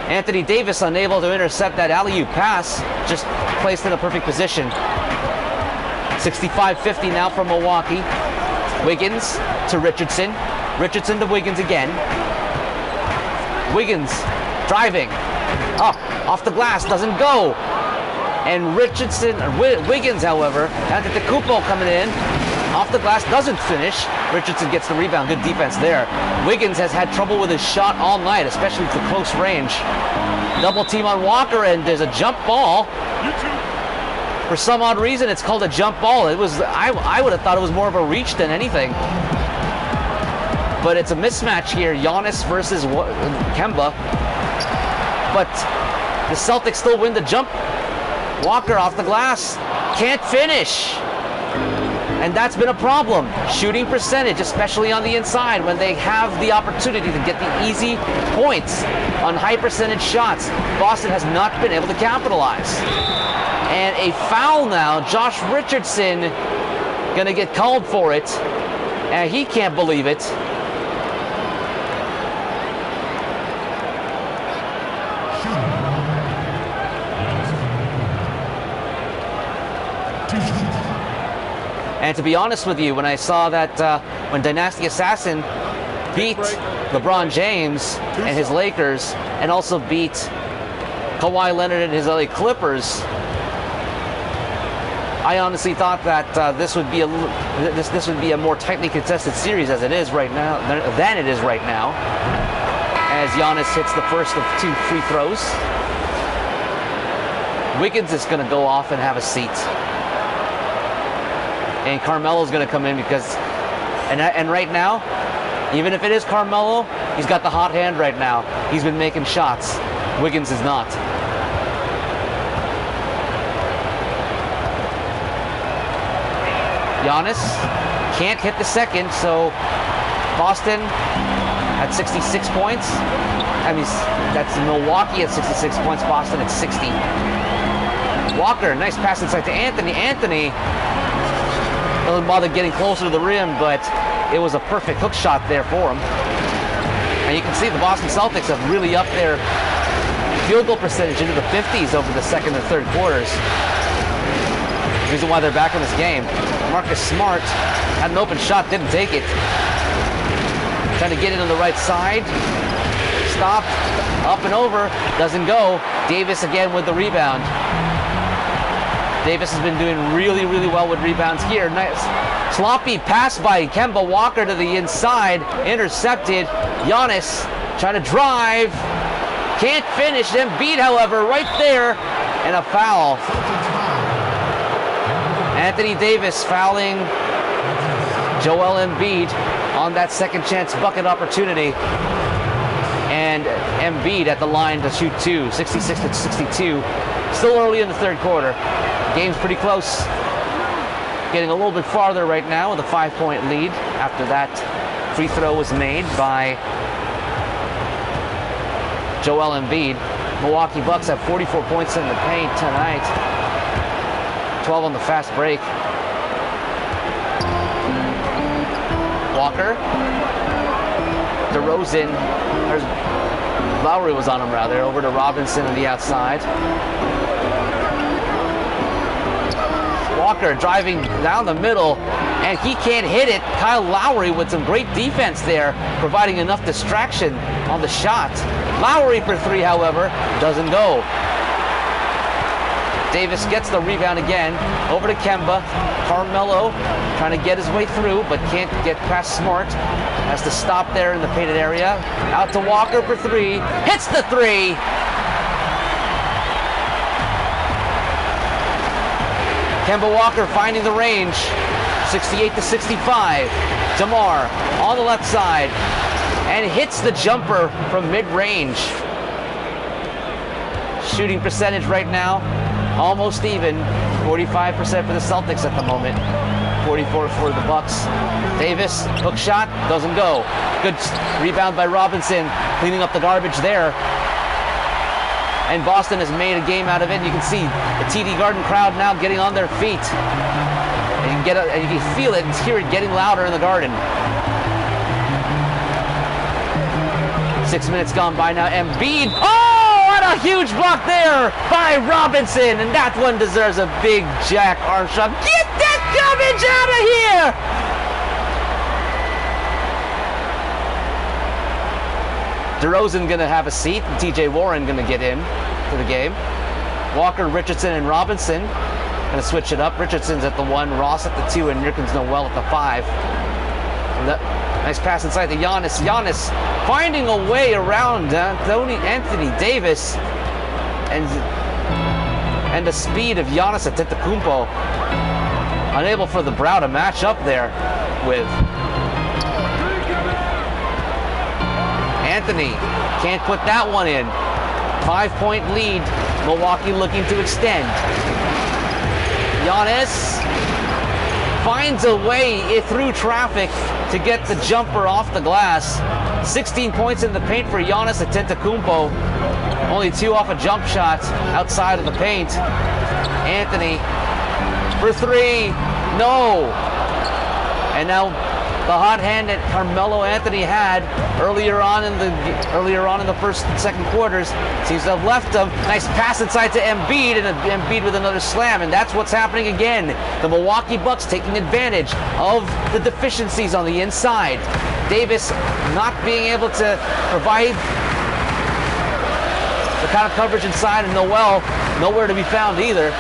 Speaker 1: Anthony Davis unable to intercept that alley-oop pass, just placed in a perfect position. 65-50 now for Milwaukee. Wiggins to Richardson. Richardson to Wiggins again. Wiggins driving. Up, off the glass, doesn't go. And Wiggins, however, Antetokounmpo coming in. Off the glass, doesn't finish. Richardson gets the rebound. Good defense there. Wiggins has had trouble with his shot all night, especially to close range. Double team on Walker, and there's a jump ball. For some odd reason, it's called a jump ball. It was I would have thought it was more of a reach than anything. But it's a mismatch here. Giannis versus Kemba. But the Celtics still win the jump. Walker off the glass. Can't finish. And that's been a problem. Shooting percentage, especially on the inside, when they have the opportunity to get the easy points on high percentage shots. Boston has not been able to capitalize. And a foul now. Josh Richardson gonna get called for it. And he can't believe it. And to be honest with you, when I saw that, when DyNasty Assassin beat LeBron James and his Lakers, and also beat Kawhi Leonard and his LA Clippers, I honestly thought that this would be a more tightly contested series as it is right now than it is right now. As Giannis hits the first of 2 free throws, Wiggins is going to go off and have a seat. And Carmelo's going to come in because, and right now, even if it is Carmelo, he's got the hot hand right now. He's been making shots. Wiggins is not. Giannis can't hit the second, so Boston at 66 points. I mean, that's Milwaukee at 66 points, Boston at 60. Walker, nice pass inside to Anthony. Anthony doesn't bother getting closer to the rim, but it was a perfect hook shot there for him. And you can see the Boston Celtics have really upped their field goal percentage into the 50s over the second and third quarters. The reason why they're back in this game. Marcus Smart had an open shot, didn't take it. Trying to get it on the right side. Stopped, up and over, doesn't go. Davis again with the rebound. Davis has been doing really, really well with rebounds here. Nice sloppy pass by Kemba Walker to the inside. Intercepted. Giannis trying to drive. Can't finish. Embiid, however, right there. And a foul. Anthony Davis fouling Joel Embiid on that second chance bucket opportunity. And Embiid at the line to shoot 2. 66-62. Still early in the third quarter. Game's pretty close. Getting a little bit farther right now with a 5-point lead after that free throw was made by Joel Embiid. Milwaukee Bucks have 44 points in the paint tonight. 12 on the fast break. Walker. DeRozan. Lowry was on him rather. Over to Robinson on the outside. Walker driving down the middle, and he can't hit it. Kyle Lowry with some great defense there, providing enough distraction on the shot. Lowry for three, however, doesn't go. Davis gets the rebound again. Over to Kemba. Carmelo trying to get his way through, but can't get past Smart. Has to stop there in the painted area. Out to Walker for three. Hits the three! Kemba Walker finding the range. 68 to 65. DeMar on the left side. And hits the jumper from mid-range. Shooting percentage right now, almost even. 45% for the Celtics at the moment. 44 for the Bucks. Davis, hook shot, doesn't go. Good rebound by Robinson, cleaning up the garbage there. And Boston has made a game out of it. You can see the TD Garden crowd now getting on their feet. And you can feel it and hear it getting louder in the Garden. 6 minutes gone by now. Embiid. Oh, what a huge block there by Robinson. And that one deserves a big Jack Armstrong. Get that garbage out of here! DeRozan going to have a seat, and TJ Warren going to get in to the game. Walker, Richardson, and Robinson going to switch it up. Richardson's at the 1, Ross at the 2, and Nurkic Noel at the 5. Nice pass inside to Giannis. Giannis finding a way around Anthony Davis, and the speed of Giannis Antetokounmpo. Unable for the Brow to match up there with Anthony. Can't put that one in. 5-point lead. Milwaukee looking to extend. Giannis finds a way through traffic to get the jumper off the glass. 16 points in the paint for Giannis Antetokounmpo. Only 2 off a jump shot outside of the paint. Anthony for 3. No. And now the hot hand that Carmelo Anthony had earlier on in the first and second quarters seems to have left him. Nice pass inside to Embiid, and Embiid with another slam, and that's what's happening again. The Milwaukee Bucks taking advantage of the deficiencies on the inside. Davis not being able to provide the kind of coverage inside, and Noel nowhere to be found either.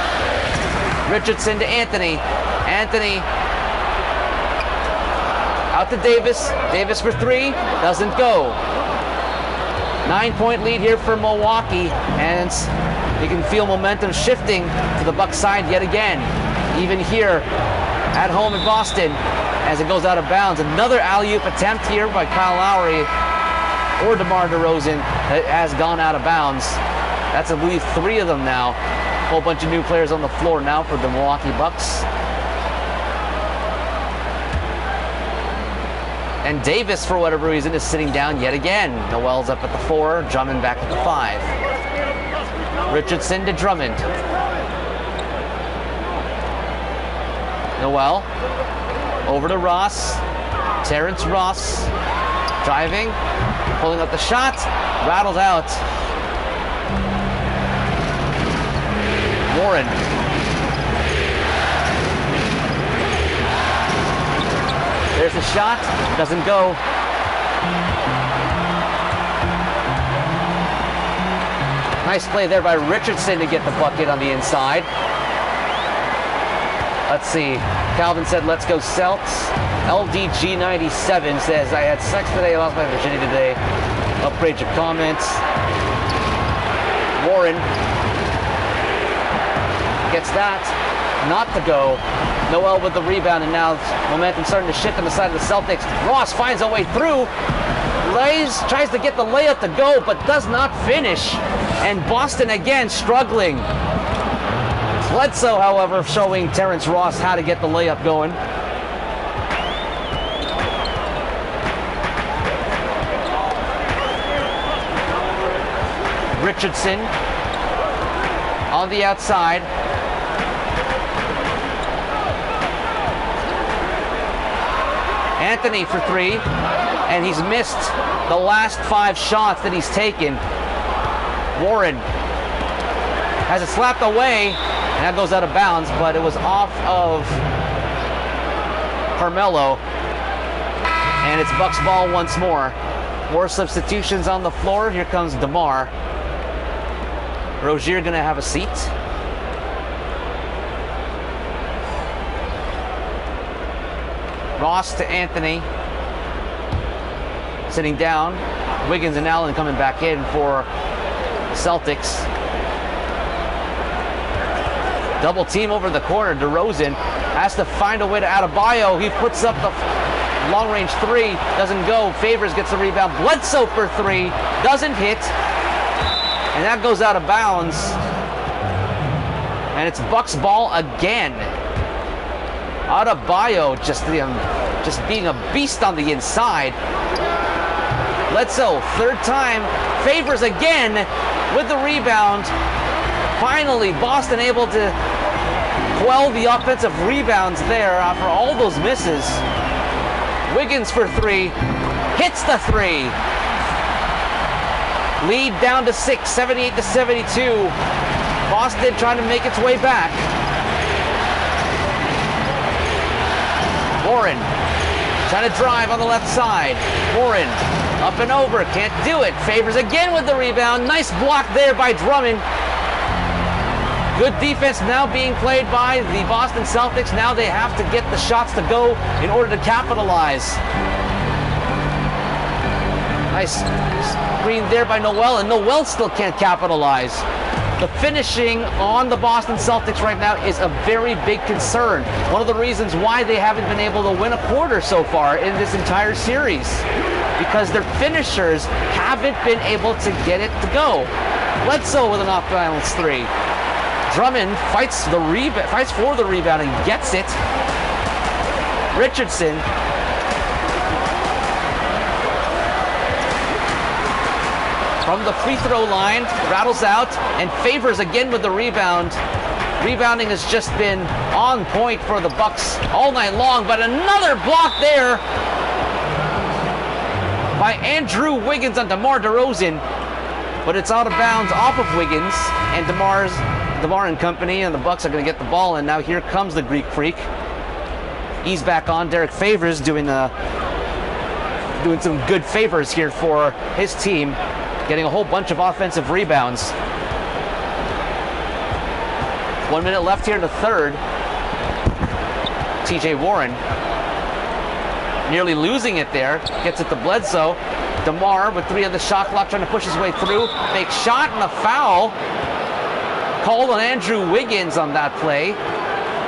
Speaker 1: Richardson to Anthony. Anthony out to Davis. Davis for 3. Doesn't go. 9-point lead here for Milwaukee. And you can feel momentum shifting to the Bucks side yet again. Even here at home in Boston as it goes out of bounds. Another alley-oop attempt here by Kyle Lowry or DeMar DeRozan has gone out of bounds. That's, I believe, 3 of them now. A whole bunch of new players on the floor now for the Milwaukee Bucks. And Davis, for whatever reason, is sitting down yet again. Noel's up at the 4, Drummond back at the 5. Richardson to Drummond. Noel over to Ross. Terrence Ross driving, pulling up the shot, rattles out. Warren. There's the shot, doesn't go. Nice play there by Richardson to get the bucket on the inside. Let's see. Calvin said, let's go Celts. LDG97 says, I had sex today, lost my virginity today. Upgrade your comments. Warren gets that. Not to go. Noel with the rebound, and now momentum starting to shift on the side of the Celtics. Ross finds a way through. Tries to get the layup to go, but does not finish. And Boston again struggling. Bledsoe, however, showing Terrence Ross how to get the layup going. Richardson on the outside. Anthony for three, and he's missed the last 5 shots that he's taken. Warren has it slapped away, and that goes out of bounds, but it was off of Carmelo, and it's Bucks ball once more. More substitutions on the floor. Here comes DeMar. Rozier gonna have a seat. Ross to Anthony. Sitting down. Wiggins and Allen coming back in for Celtics. Double team over the corner. DeRozan has to find a way to Adebayo. He puts up the long-range 3. Doesn't go. Favors gets the rebound. Bledsoe for 3. Doesn't hit. And that goes out of bounds. And it's Bucks ball again. Adebayo just being a beast on the inside. Bledsoe, third time. Favors again with the rebound. Finally, Boston able to quell the offensive rebounds there after all those misses. Wiggins for 3. Hits the 3. Lead down to 6, 78-72. Boston trying to make its way back. Warren trying to drive on the left side. Warren up and over, can't do it. Favors again with the rebound. Nice block there by Drummond. Good defense now being played by the Boston Celtics. Now they have to get the shots to go in order to capitalize. Nice screen there by Noel, and Noel still can't capitalize. The finishing on the Boston Celtics right now is a very big concern. One of the reasons why they haven't been able to win a quarter so far in this entire series, because their finishers haven't been able to get it to go. Bledsoe with an off-balance 3. Drummond fights for the rebound and gets it. Richardson from the free throw line rattles out, and Favors again with the rebound. Rebounding has just been on point for the Bucks all night long, but another block there by Andrew Wiggins on DeMar DeRozan, but it's out of bounds off of Wiggins, and DeMar and company, and the Bucks are going to get the ball, and now here comes the Greek Freak. He's back on. Derek Favors doing some good favors here for his team, getting a whole bunch of offensive rebounds. 1 minute left here in the third. TJ Warren nearly losing it there. Gets it to Bledsoe. DeMar with 3 on the shot clock, trying to push his way through. Fake shot and a foul called on Andrew Wiggins on that play.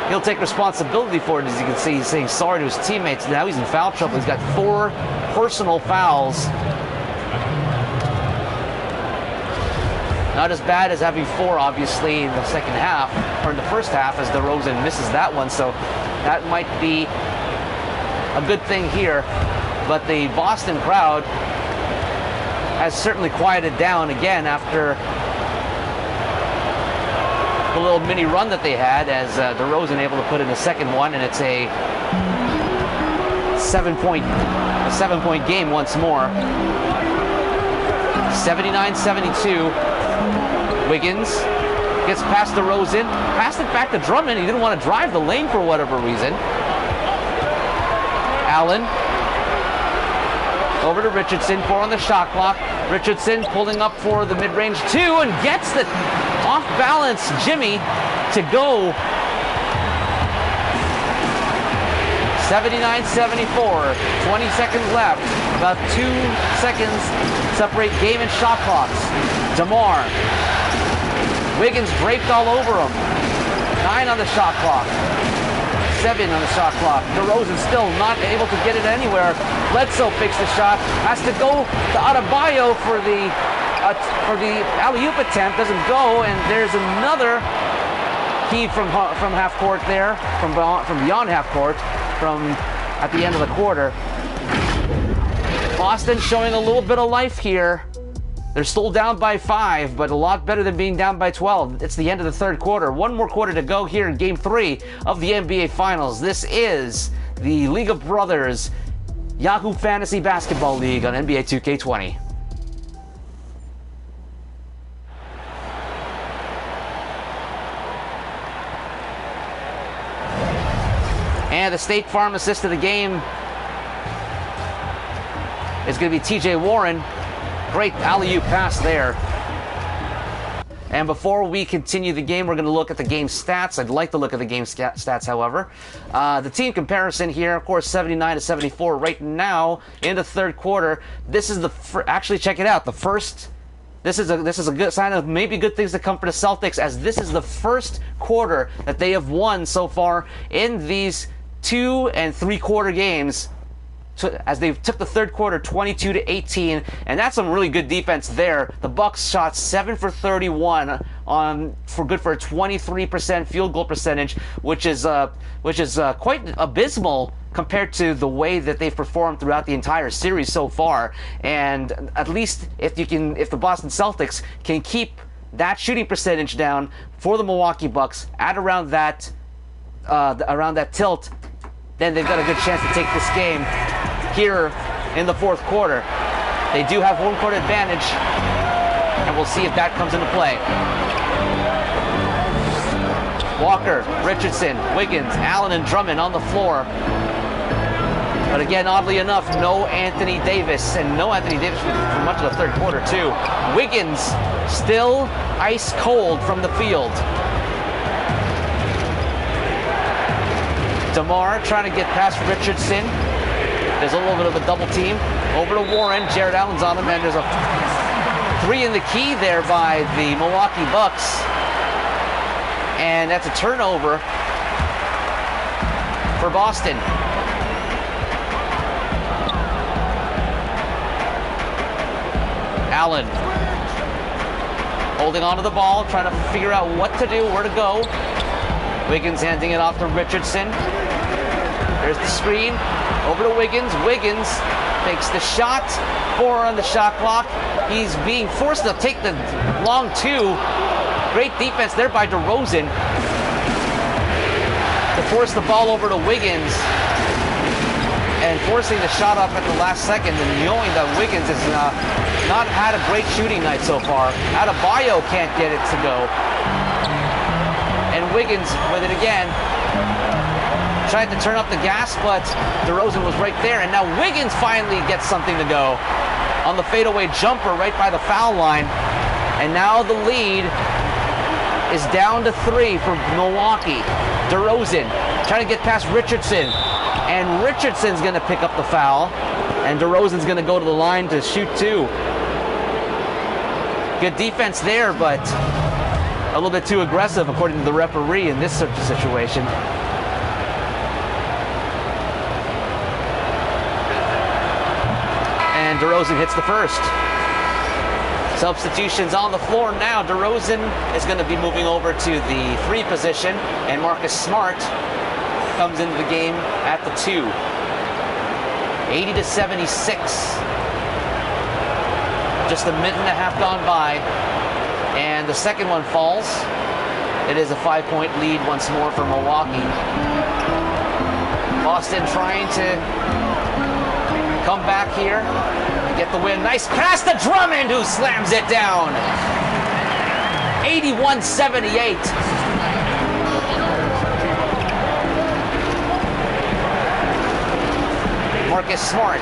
Speaker 1: He'll take responsibility for it. As you can see, he's saying sorry to his teammates. Now he's in foul trouble. He's got 4 personal fouls. Not as bad as having 4, obviously, in the second half, or in the first half, as DeRozan misses that one. So that might be a good thing here. But the Boston crowd has certainly quieted down again after the little mini run that they had, as DeRozan able to put in a second one, and it's a 7-point game once more. 79-72. Wiggins gets past DeRozan, passed it back to Drummond. He didn't want to drive the lane for whatever reason. Allen over to Richardson, 4 on the shot clock. Richardson pulling up for the mid-range 2 and gets the off-balance Jimmy to go. 79-74, 20 seconds left. About 2 seconds separate game and shot clocks. DeMar. Wiggins draped all over him. 9 on the shot clock. 7 on the shot clock. DeRozan still not able to get it anywhere. Bledsoe picks the shot. Has to go to Adebayo for the alley-oop attempt. Doesn't go, and there's another heave from half court there, from beyond half court, from at the end of the quarter. Boston showing a little bit of life here. They're still down by 5, but a lot better than being down by 12. It's the end of the third quarter. One more quarter to go here in Game 3 of the NBA Finals. This is the League of Brothers Yahoo Fantasy Basketball League on NBA 2K20. And the State Farm assist of the game is going to be TJ Warren. Great alley-oop pass there. And before we continue the game, we're going to look at the game stats. I'd like to look at the game stats, however. The team comparison here, of course, 79-74 right now in the third quarter. This is the actually check it out. The first. This is a good sign of maybe good things to come for the Celtics, as this is the first quarter that they have won so far in these 2 and 3-quarter games. So as they took the third quarter 22-18, and that's some really good defense there. The Bucks shot 7 for 31 for a 23% field goal percentage, which is quite abysmal compared to the way that they've performed throughout the entire series so far. And at least if the Boston Celtics can keep that shooting percentage down for the Milwaukee Bucks at around that tilt, then they've got a good chance to take this game here in the fourth quarter. They do have home court advantage, and we'll see if that comes into play. Walker, Richardson, Wiggins, Allen, and Drummond on the floor. But again, oddly enough, no Anthony Davis, and no Anthony Davis for much of the third quarter too. Wiggins still ice cold from the field. DeMar trying to get past Richardson. There's a little bit of a double team. Over to Warren. Jared Allen's on him, and there's a 3 in the key there by the Milwaukee Bucks. And that's a turnover for Boston. Allen holding onto the ball, trying to figure out what to do, where to go. Wiggins handing it off to Richardson. There's the screen. Over to Wiggins. Wiggins takes the shot. 4 on the shot clock. He's being forced to take the long 2. Great defense there by DeRozan to force the ball over to Wiggins, and forcing the shot up at the last second, and knowing that Wiggins has not had a great shooting night so far. Adebayo can't get it to go. And Wiggins with it again. Tried to turn up the gas, but DeRozan was right there. And now Wiggins finally gets something to go on the fadeaway jumper right by the foul line. And now the lead is down to 3 for Milwaukee. DeRozan trying to get past Richardson. And Richardson's going to pick up the foul. And DeRozan's going to go to the line to shoot 2. Good defense there, but a little bit too aggressive, according to the referee, in this situation. And DeRozan hits the first. Substitutions on the floor now. DeRozan is going to be moving over to the 3 position, and Marcus Smart comes into the game at the 2. 80-76. Just a minute and a half gone by, and the second one falls. It is a 5-point lead once more for Milwaukee. Boston trying to come back here, get the win. Nice pass to Drummond, who slams it down. 81-78. Marcus Smart.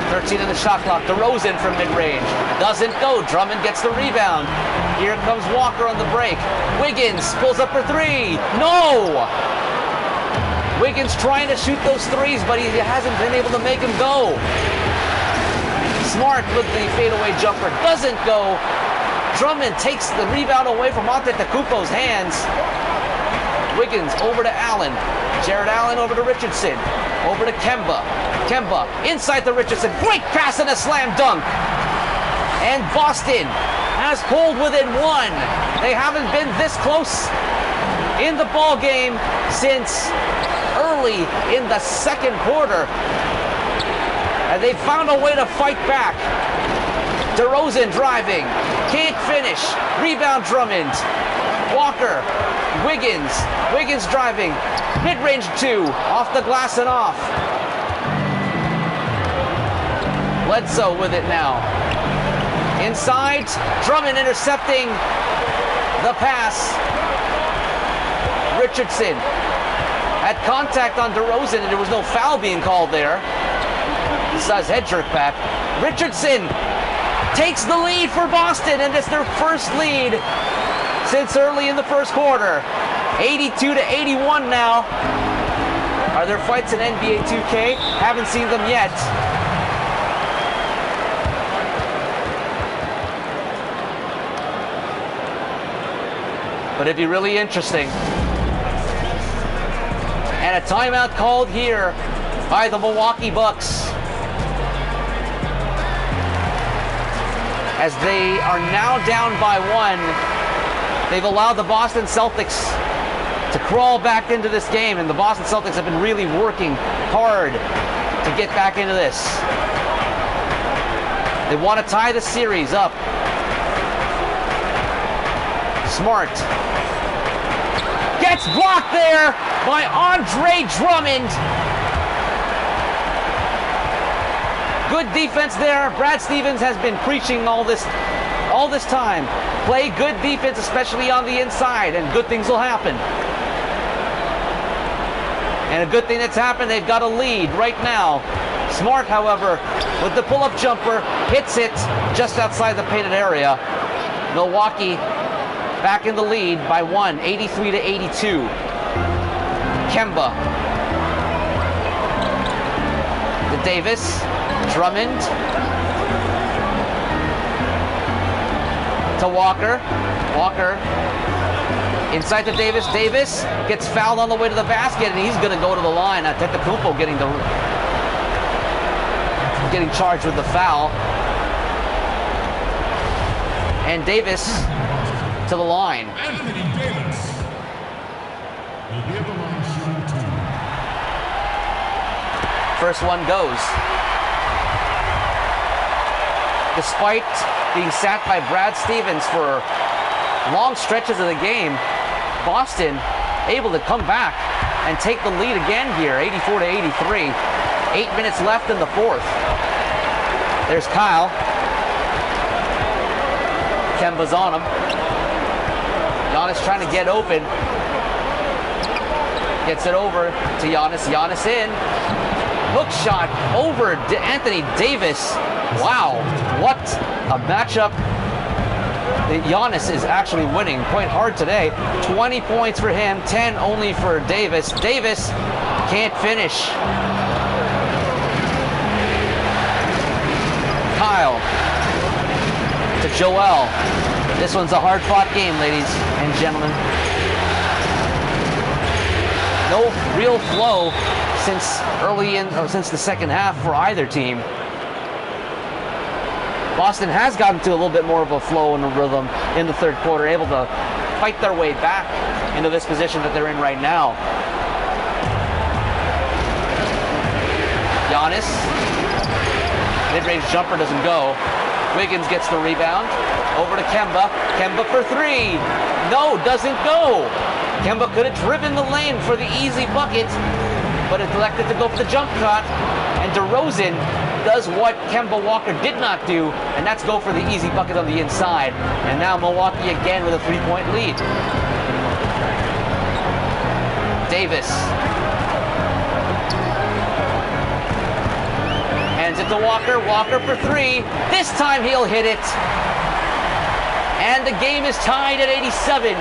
Speaker 1: 13 in the shot clock. DeRozan from mid-range. Doesn't go. Drummond gets the rebound. Here comes Walker on the break. Wiggins pulls up for 3. No! Wiggins trying to shoot those 3s, but he hasn't been able to make them go. Smart with the fadeaway jumper. Doesn't go. Drummond takes the rebound away from Antetokounmpo's hands. Wiggins over to Allen. Jared Allen over to Richardson. Over to Kemba. Kemba inside the Richardson. Great pass and a slam dunk. And Boston has pulled within 1. They haven't been this close in the ball game since early in the second quarter. And they found a way to fight back. DeRozan driving. Can't finish. Rebound Drummond. Walker. Wiggins. Wiggins driving. Mid-range 2. Off the glass and off. Bledsoe with it now. Inside, Drummond intercepting the pass. Richardson had contact on DeRozan and there was no foul being called there. Besides head jerk back. Richardson takes the lead for Boston, and it's their first lead since early in the first quarter. 82-81 now. Are there fights in NBA 2K? Haven't seen them yet. But it'd be really interesting. And a timeout called here by the Milwaukee Bucks, as they are now down by 1. They've allowed the Boston Celtics to crawl back into this game, and the Boston Celtics have been really working hard to get back into this. They want to tie the series up. Smart gets blocked there by Andre Drummond. Good defense there. Brad Stevens has been preaching all this time. Play good defense, especially on the inside, and good things will happen. And a good thing that's happened, they've got a lead right now. Smart, however, with the pull-up jumper, hits it just outside the painted area. Milwaukee back in the lead by 1, 83-82. Kemba to Davis. Drummond to Walker. Walker inside to Davis. Davis gets fouled on the way to the basket, and he's going to go to the line. Antetokounmpo getting charged with the foul. And Davis to the line.
Speaker 3: Anthony Davis will be at the line shooting 2.
Speaker 1: First one goes. Despite being sat by Brad Stevens for long stretches of the game, Boston able to come back and take the lead again here, 84-83. 8 minutes left in the fourth. There's Kyle. Kemba's on him. Giannis trying to get open. Gets it over to Giannis. Giannis in. Hook shot over to Anthony Davis. Wow, what a matchup. Giannis is actually winning quite hard today. 20 points for him, 10 only for Davis. Davis can't finish. Kyle to Joel. This one's a hard-fought game, ladies and gentlemen. No real flow since the second half for either team. Boston has gotten to a little bit more of a flow and a rhythm in the third quarter, able to fight their way back into this position that they're in right now. Giannis, mid-range jumper doesn't go. Wiggins gets the rebound, over to Kemba. Kemba for 3. No, doesn't go. Kemba could have driven the lane for the easy bucket, but it elected to go for the jump shot, and DeRozan does what Kemba Walker did not do, and that's go for the easy bucket on the inside. And now Milwaukee again with a 3-point lead. Davis hands it to Walker. Walker for 3. This time he'll hit it. And the game is tied at 87.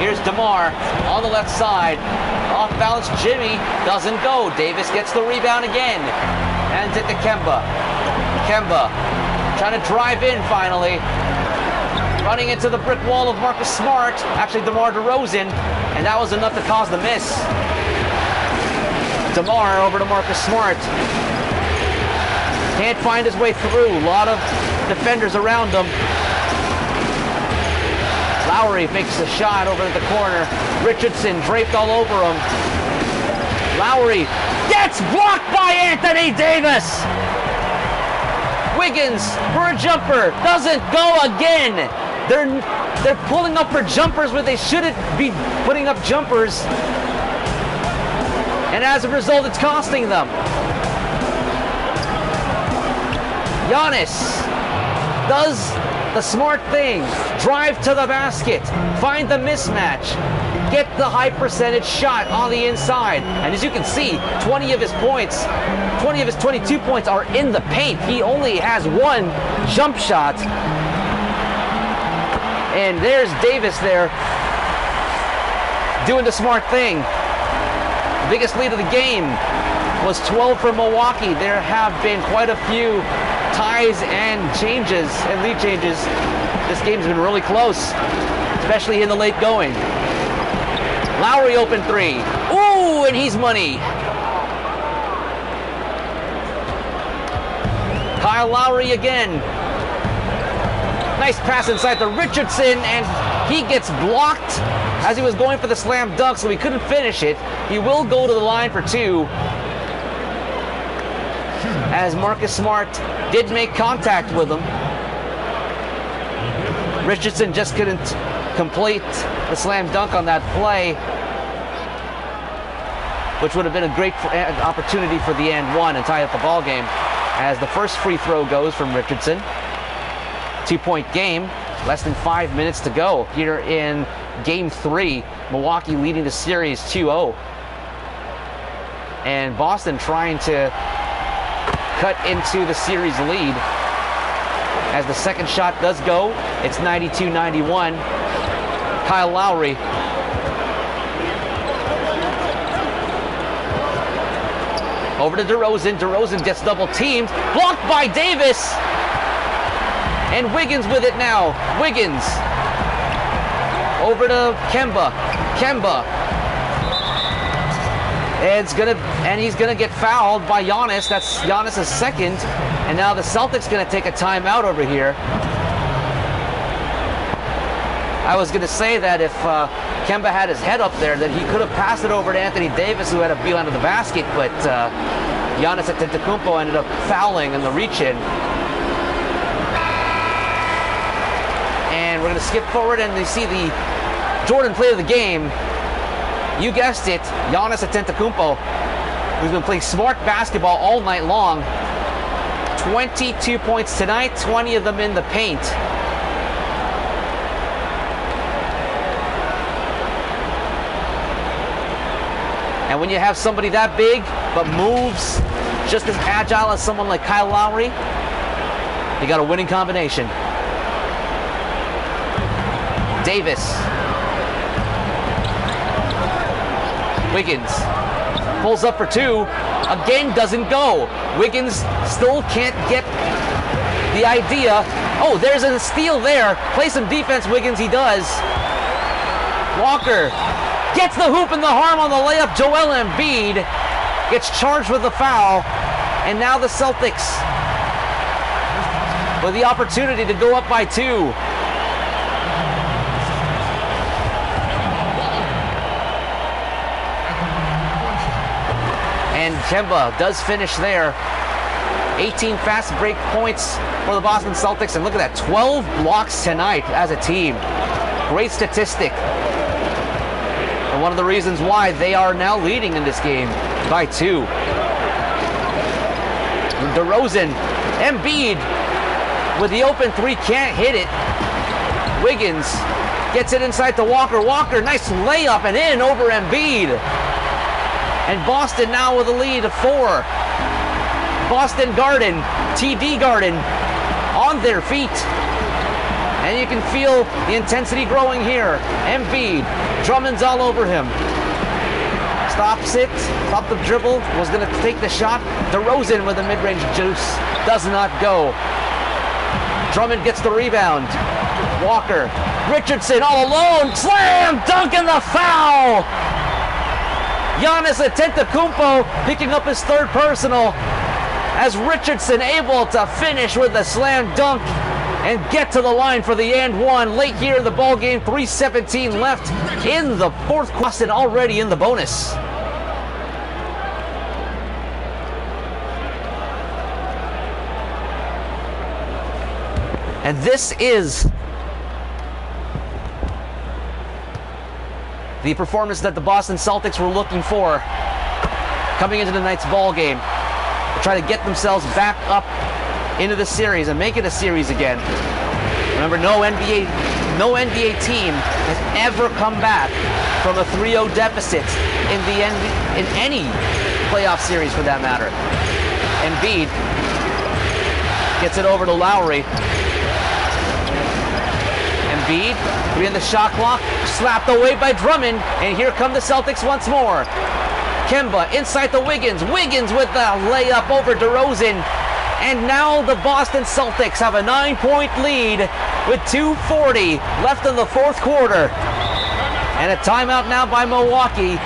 Speaker 1: Here's DeMar on the left side. Off balance, Jimmy doesn't go. Davis gets the rebound again. Hands it to Kemba. Kemba trying to drive in finally. Running into the brick wall of Marcus Smart. Actually, DeMar DeRozan. And that was enough to cause the miss. DeMar over to Marcus Smart. Can't find his way through. A lot of defenders around him. Lowry makes the shot over at the corner. Richardson draped all over him. Lowry gets blocked by Anthony Davis. Wiggins for a jumper. Doesn't go again. They're pulling up for jumpers where they shouldn't be putting up jumpers. And as a result, it's costing them. Giannis does the smart thing. Drive to the basket. Find the mismatch. Get the high percentage shot on the inside. And as you can see, 20 of his 22 points are in the paint. He only has one jump shot. And there's Davis there doing the smart thing. The biggest lead of the game was 12 for Milwaukee. There have been quite a few ties and changes and lead changes. This game's been really close, especially in the late going. Lowry open three. Ooh, and he's money. Kyle Lowry again. Nice pass inside to Richardson, and he gets blocked as he was going for the slam dunk, so he couldn't finish it. He will go to the line for two, as Marcus Smart did make contact with him. Richardson just couldn't complete the slam dunk on that play, which would have been a great opportunity for the and one and tie up the ball game, as the first free throw goes from Richardson. 2-point game, less than 5 minutes to go here in Game 3. Milwaukee leading the series 2-0. And Boston trying to cut into the series lead. As the second shot does go, it's 92-91. Kyle Lowry. Over to DeRozan. DeRozan gets double teamed. Blocked by Davis. And Wiggins with it now. Wiggins. Over to Kemba. Kemba. And he's gonna get fouled by Giannis. That's Giannis' second. And now the Celtics gonna take a timeout over here. I was gonna say that if Kemba had his head up there, that he could have passed it over to Anthony Davis, who had a beeline to the basket, but Giannis Antetokounmpo ended up fouling in the reach-in. And we're gonna skip forward, and you see the Jordan play of the game. You guessed it, Giannis Antetokounmpo, who's been playing smart basketball all night long. 22 points tonight, 20 of them in the paint. And when you have somebody that big, but moves just as agile as someone like Kyle Lowry, you got a winning combination. Davis. Wiggins pulls up for two. Again, doesn't go. Wiggins still can't get the idea. Oh, there's a steal there. Play some defense, Wiggins. He does. Walker gets the hoop and the harm on the layup. Joel Embiid gets charged with the foul. And now the Celtics with the opportunity to go up by two. And Kemba does finish there. 18 fast break points for the Boston Celtics. And look at that, 12 blocks tonight as a team. Great statistic. And one of the reasons why they are now leading in this game by two. DeRozan, Embiid with the open three, can't hit it. Wiggins gets it inside to Walker. Walker, nice layup and in over Embiid. And Boston now with a lead of 4. Boston Garden, TD Garden, on their feet. And you can feel the intensity growing here. Embiid, Drummond's all over him. Stops it, stopped the dribble, was going to take the shot. DeRozan with a mid-range juice, does not go. Drummond gets the rebound. Walker, Richardson all alone, slam dunk and the foul! Giannis Antetokounmpo picking up his third personal, as Richardson able to finish with the slam dunk and get to the line for the and one. Late here in the ball game, 3:17 left in the fourth quarter, and already in the bonus. And this is the performance that the Boston Celtics were looking for. coming into tonight's ball game to try to get themselves back up into the series and make it a series again. Remember, no NBA team has ever come back from a 3-0 deficit in any playoff series for that matter. Embiid gets it over to Lowry. Embiid, 3 on the shot clock, slapped away by Drummond, and here come the Celtics once more. Kemba inside the Wiggins. Wiggins with the layup over DeRozan. And now the Boston Celtics have a 9-point lead with 2:40 left in the fourth quarter. And a timeout now by Milwaukee,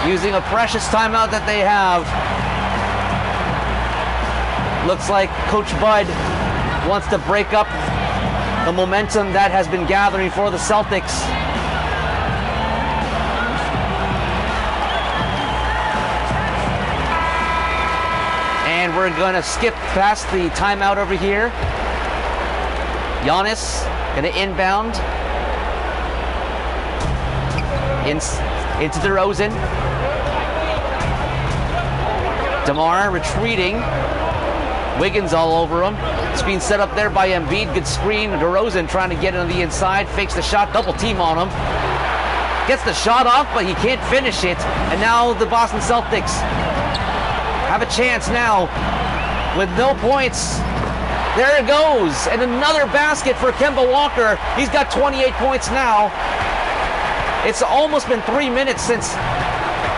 Speaker 1: using a precious timeout that they have. Looks like Coach Bud wants to break up the momentum that has been gathering for the Celtics. And we're going to skip past the timeout over here. Giannis going to inbound into DeRozan. DeMar retreating. Wiggins all over him. It's being set up there by Embiid. Good screen. DeRozan trying to get it on the inside. Fakes the shot. Double team on him. Gets the shot off, but he can't finish it. And now the Boston Celtics have a chance now with no points. There it goes. And another basket for Kemba Walker. He's got 28 points now. It's almost been 3 minutes since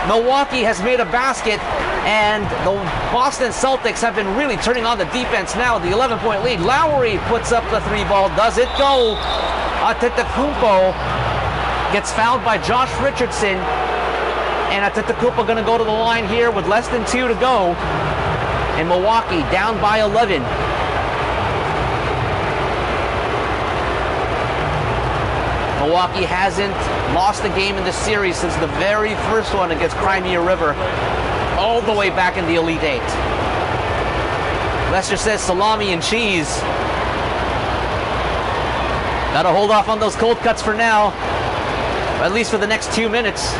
Speaker 1: Milwaukee has made a basket, and the Boston Celtics have been really turning on the defense now. The 11-point lead. Lowry puts up the 3-ball. Does it go? Antetokounmpo gets fouled by Josh Richardson, and Antetokounmpo going to go to the line here with less than 2 to go. And Milwaukee down by 11. Milwaukee hasn't lost a game in this series since the very first one against Crimea River, all the way back in the Elite Eight. Lester says salami and cheese. Gotta hold off on those cold cuts for now, at least for the next 2 minutes.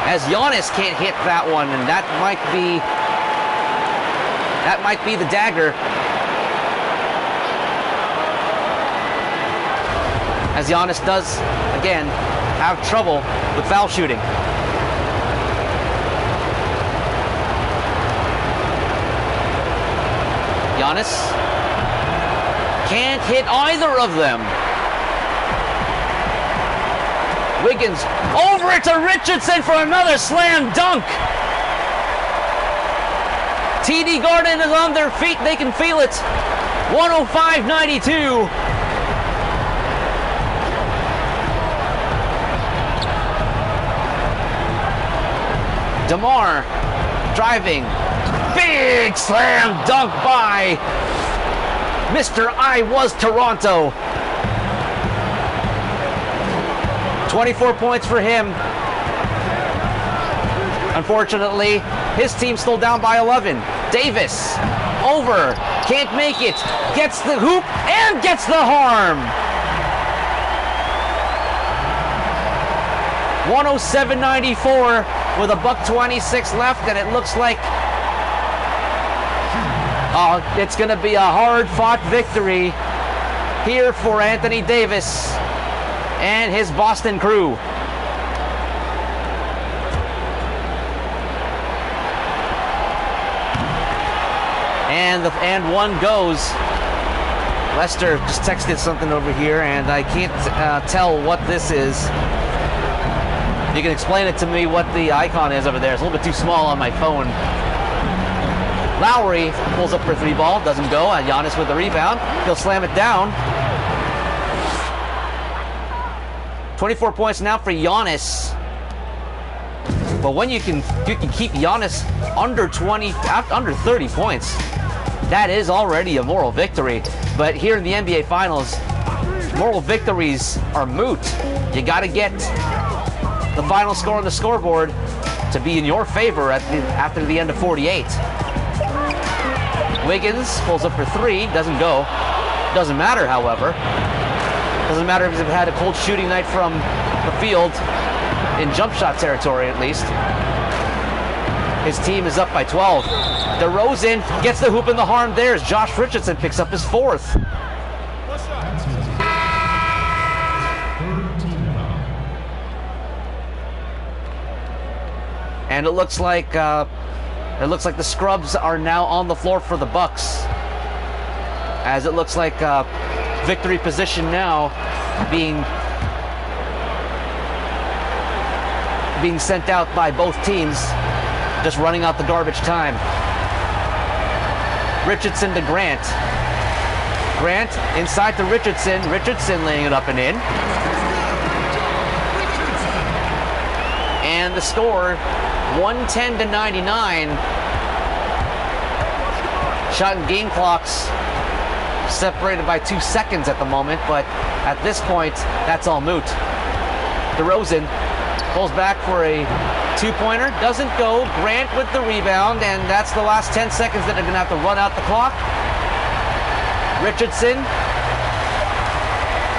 Speaker 1: As Giannis can't hit that one, and that might be the dagger. As Giannis does, again, have trouble with foul shooting. Giannis can't hit either of them. Wiggins over it to Richardson for another slam dunk. TD Garden is on their feet. They can feel it. 105-92. DeMar driving. Big slam dunk by Mr. I Was Toronto. 24 points for him. Unfortunately, his team's still down by 11. Davis over. Can't make it. Gets the hoop and gets the harm. 107-94 with $1:26 left, and it looks like it's going to be a hard-fought victory here for Anthony Davis and his Boston crew. And one goes. Lester just texted something over here, and I can't tell what this is. You can explain it to me what the icon is over there. It's a little bit too small on my phone. Lowry pulls up for a 3-ball, doesn't go. Giannis with the rebound. He'll slam it down. 24 points now for Giannis. But when you can keep Giannis under 30 points, that is already a moral victory. But here in the NBA Finals, moral victories are moot. You got to get the final score on the scoreboard to be in your favor after the end of 48. Wiggins pulls up for 3, doesn't go. Doesn't matter, however. Doesn't matter if he's had a cold shooting night from the field. in jump shot territory at least. His team is up by 12. DeRozan gets the hoop in the harm there as Josh Richardson picks up his 4th. And it looks like the scrubs are now on the floor for the Bucks, as it looks like victory position now being sent out by both teams, just running out the garbage time. Richardson to Grant. Grant inside to Richardson. Richardson laying it up and in. And the score, 110-99. Shot and game clocks separated by 2 seconds at the moment, but at this point, that's all moot. DeRozan pulls back for a two-pointer, doesn't go. Grant with the rebound, and that's the last 10 seconds that are going to have to run out the clock. Richardson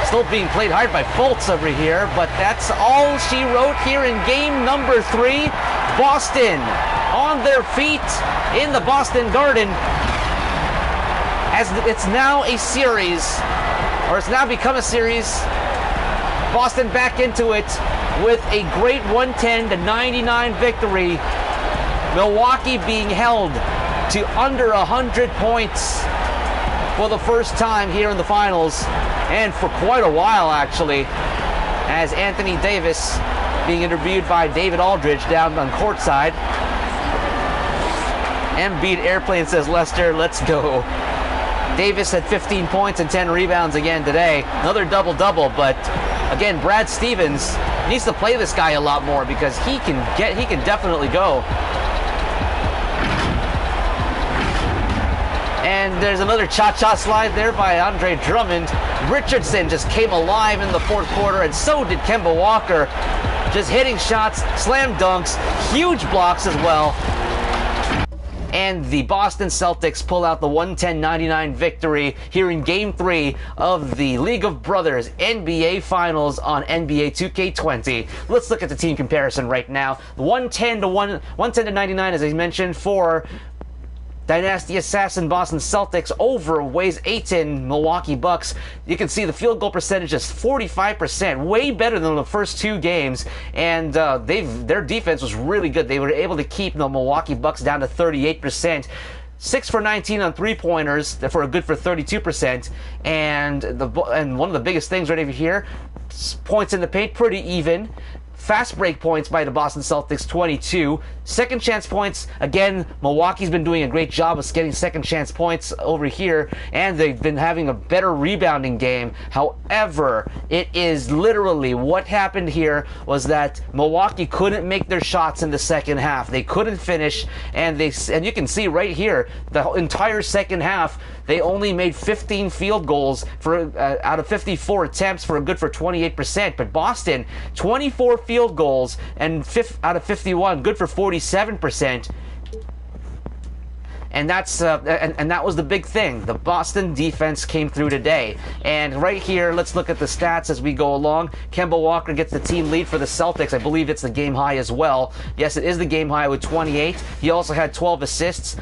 Speaker 1: still being played hard by Fultz over here, but that's all she wrote here in game number 3. Boston on their feet in the Boston Garden, as it's now a series, or it's now become a series. Boston back into it with a great 110-99 victory. Milwaukee being held to under 100 points for the first time here in the finals, and for quite a while actually, as Anthony Davis being interviewed by David Aldridge down on courtside. Embiid airplane says, Lester, let's go. Davis had 15 points and 10 rebounds again today. Another double-double, but again, Brad Stevens needs to play this guy a lot more because he can definitely go. And there's another cha-cha slide there by Andre Drummond. Richardson just came alive in the fourth quarter, and so did Kemba Walker. Just hitting shots, slam dunks, huge blocks as well. And the Boston Celtics pull out the 110-99 victory here in Game 3 of the League of Brothers NBA Finals on NBA 2K20. Let's look at the team comparison right now. 110-99, as I mentioned, for DyNasty Assassin Boston Celtics over Weighs Ayton Milwaukee Bucks. You can see the field goal percentage is 45%, way better than the first 2 games, and their defense was really good. They were able to keep the Milwaukee Bucks down to 38%. 6 for 19 on three-pointers for a good for 32%, and one of the biggest things right over here, points in the paint, pretty even. Fast break points by the Boston Celtics, 22. Second chance points, again, Milwaukee's been doing a great job of getting second chance points over here, and they've been having a better rebounding game. However, it is literally what happened here was that Milwaukee couldn't make their shots in the second half. They couldn't finish, and you can see right here, the entire second half, they only made 15 field goals for out of 54 attempts for a good for 28%. But Boston, 24 field goals and out of 51, good for 47%. And that's and that was the big thing. The Boston defense came through today. And right here, let's look at the stats as we go along. Kemba Walker gets the team lead for the Celtics. I believe it's the game high as well. Yes, it is the game high with 28. He also had 12 assists.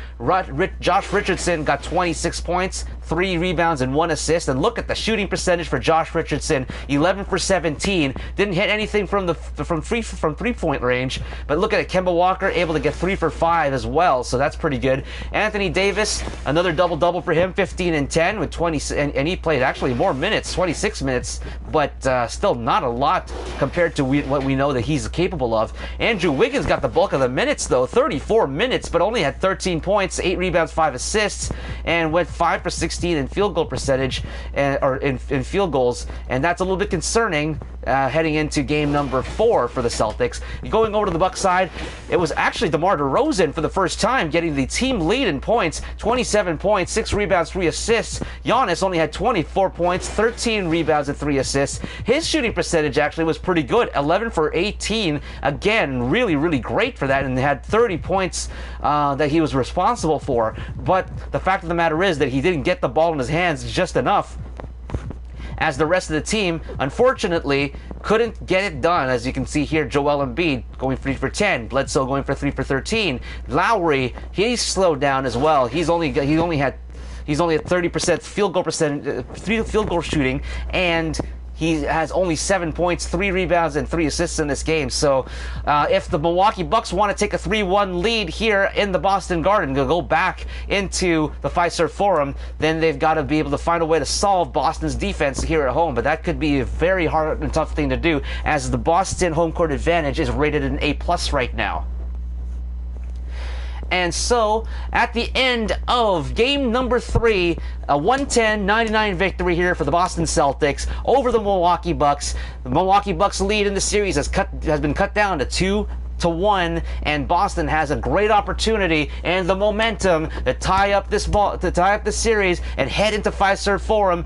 Speaker 1: Josh Richardson got 26 points, 3 rebounds, and 1 assist. And look at the shooting percentage for Josh Richardson, 11 for 17. Didn't hit anything from three-point range. But look at it, Kemba Walker able to get 3 for 5 as well. So that's pretty good. Anthony Davis, another double-double for him, 15 and 10 with 20, and he played actually more minutes, 26 minutes, but still not a lot compared to what we know that he's capable of. Andrew Wiggins got the bulk of the minutes, though, 34 minutes, but only had 13 points, 8 rebounds, 5 assists, and went 5 for 16 in field goal percentage, or in field goals, and that's a little bit concerning heading into game number 4 for the Celtics. Going over to the Bucks side, it was actually DeMar DeRozan for the first time getting the team lead in points, 27 points, 6 rebounds, 3 assists. Giannis only had 24 points, 13 rebounds, and 3 assists. His shooting percentage actually was pretty good, 11 for 18. Again, really, really great for that, and had 30 points that he was responsible for. But the fact of the matter is that he didn't get the ball in his hands just enough. as the rest of the team, unfortunately, couldn't get it done. As you can see here, Joel Embiid going 3 for 10, Bledsoe going for 3 for 13. Lowry, he's slowed down as well. He's only at 30% field goal shooting, and he has only 7 points, 3 rebounds, and 3 assists in this game. So if the Milwaukee Bucks want to take a 3-1 lead here in the Boston Garden, to go back into the Fiserv Forum, then they've got to be able to find a way to solve Boston's defense here at home. But that could be a very hard and tough thing to do, as the Boston home court advantage is rated an A+ right now. And so, at the end of game number 3, a 110-99 victory here for the Boston Celtics over the Milwaukee Bucks. The Milwaukee Bucks lead in the series has been cut down to 2-1, and Boston has a great opportunity and the momentum to tie up this series and head into Fiserv Forum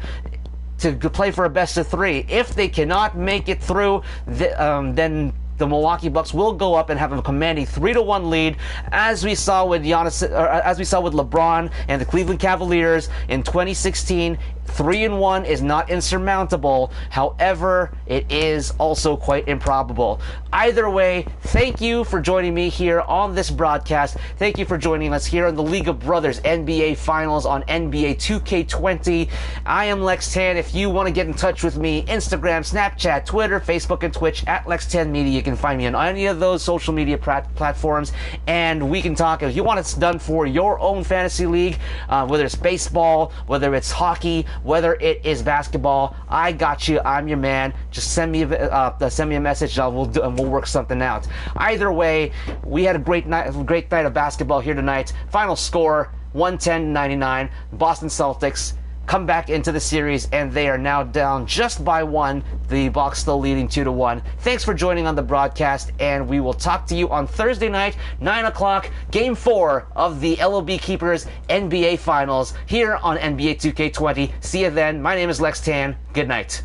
Speaker 1: to play for a best of 3. If they cannot make it through, then the Milwaukee Bucks will go up and have a commanding 3-1 lead, as we saw with LeBron and the Cleveland Cavaliers in 2016. 3-1 is not insurmountable. However, it is also quite improbable. Either way, thank you for joining me here on this broadcast. Thank you for joining us here on the League of Brothers NBA Finals on NBA 2K20. I am Lex Tan. If you want to get in touch with me, Instagram, Snapchat, Twitter, Facebook, and Twitch at Lex10Media. You can find me on any of those social media platforms, and we can talk. If you want it done for your own fantasy league, whether it's baseball, whether it's hockey, whether it is basketball, I got you. I'm your man. Just send me a message, and we'll work something out. Either way, we had a great night of basketball here tonight. Final score 110-99. Boston Celtics come back into the series, and they are now down just by 1. The Bucks still leading 2-1. Thanks for joining on the broadcast, and we will talk to you on Thursday night, 9 o'clock, Game 4 of the LOB Keepers NBA Finals here on NBA 2K20. See you then. My name is Lex Tan. Good night.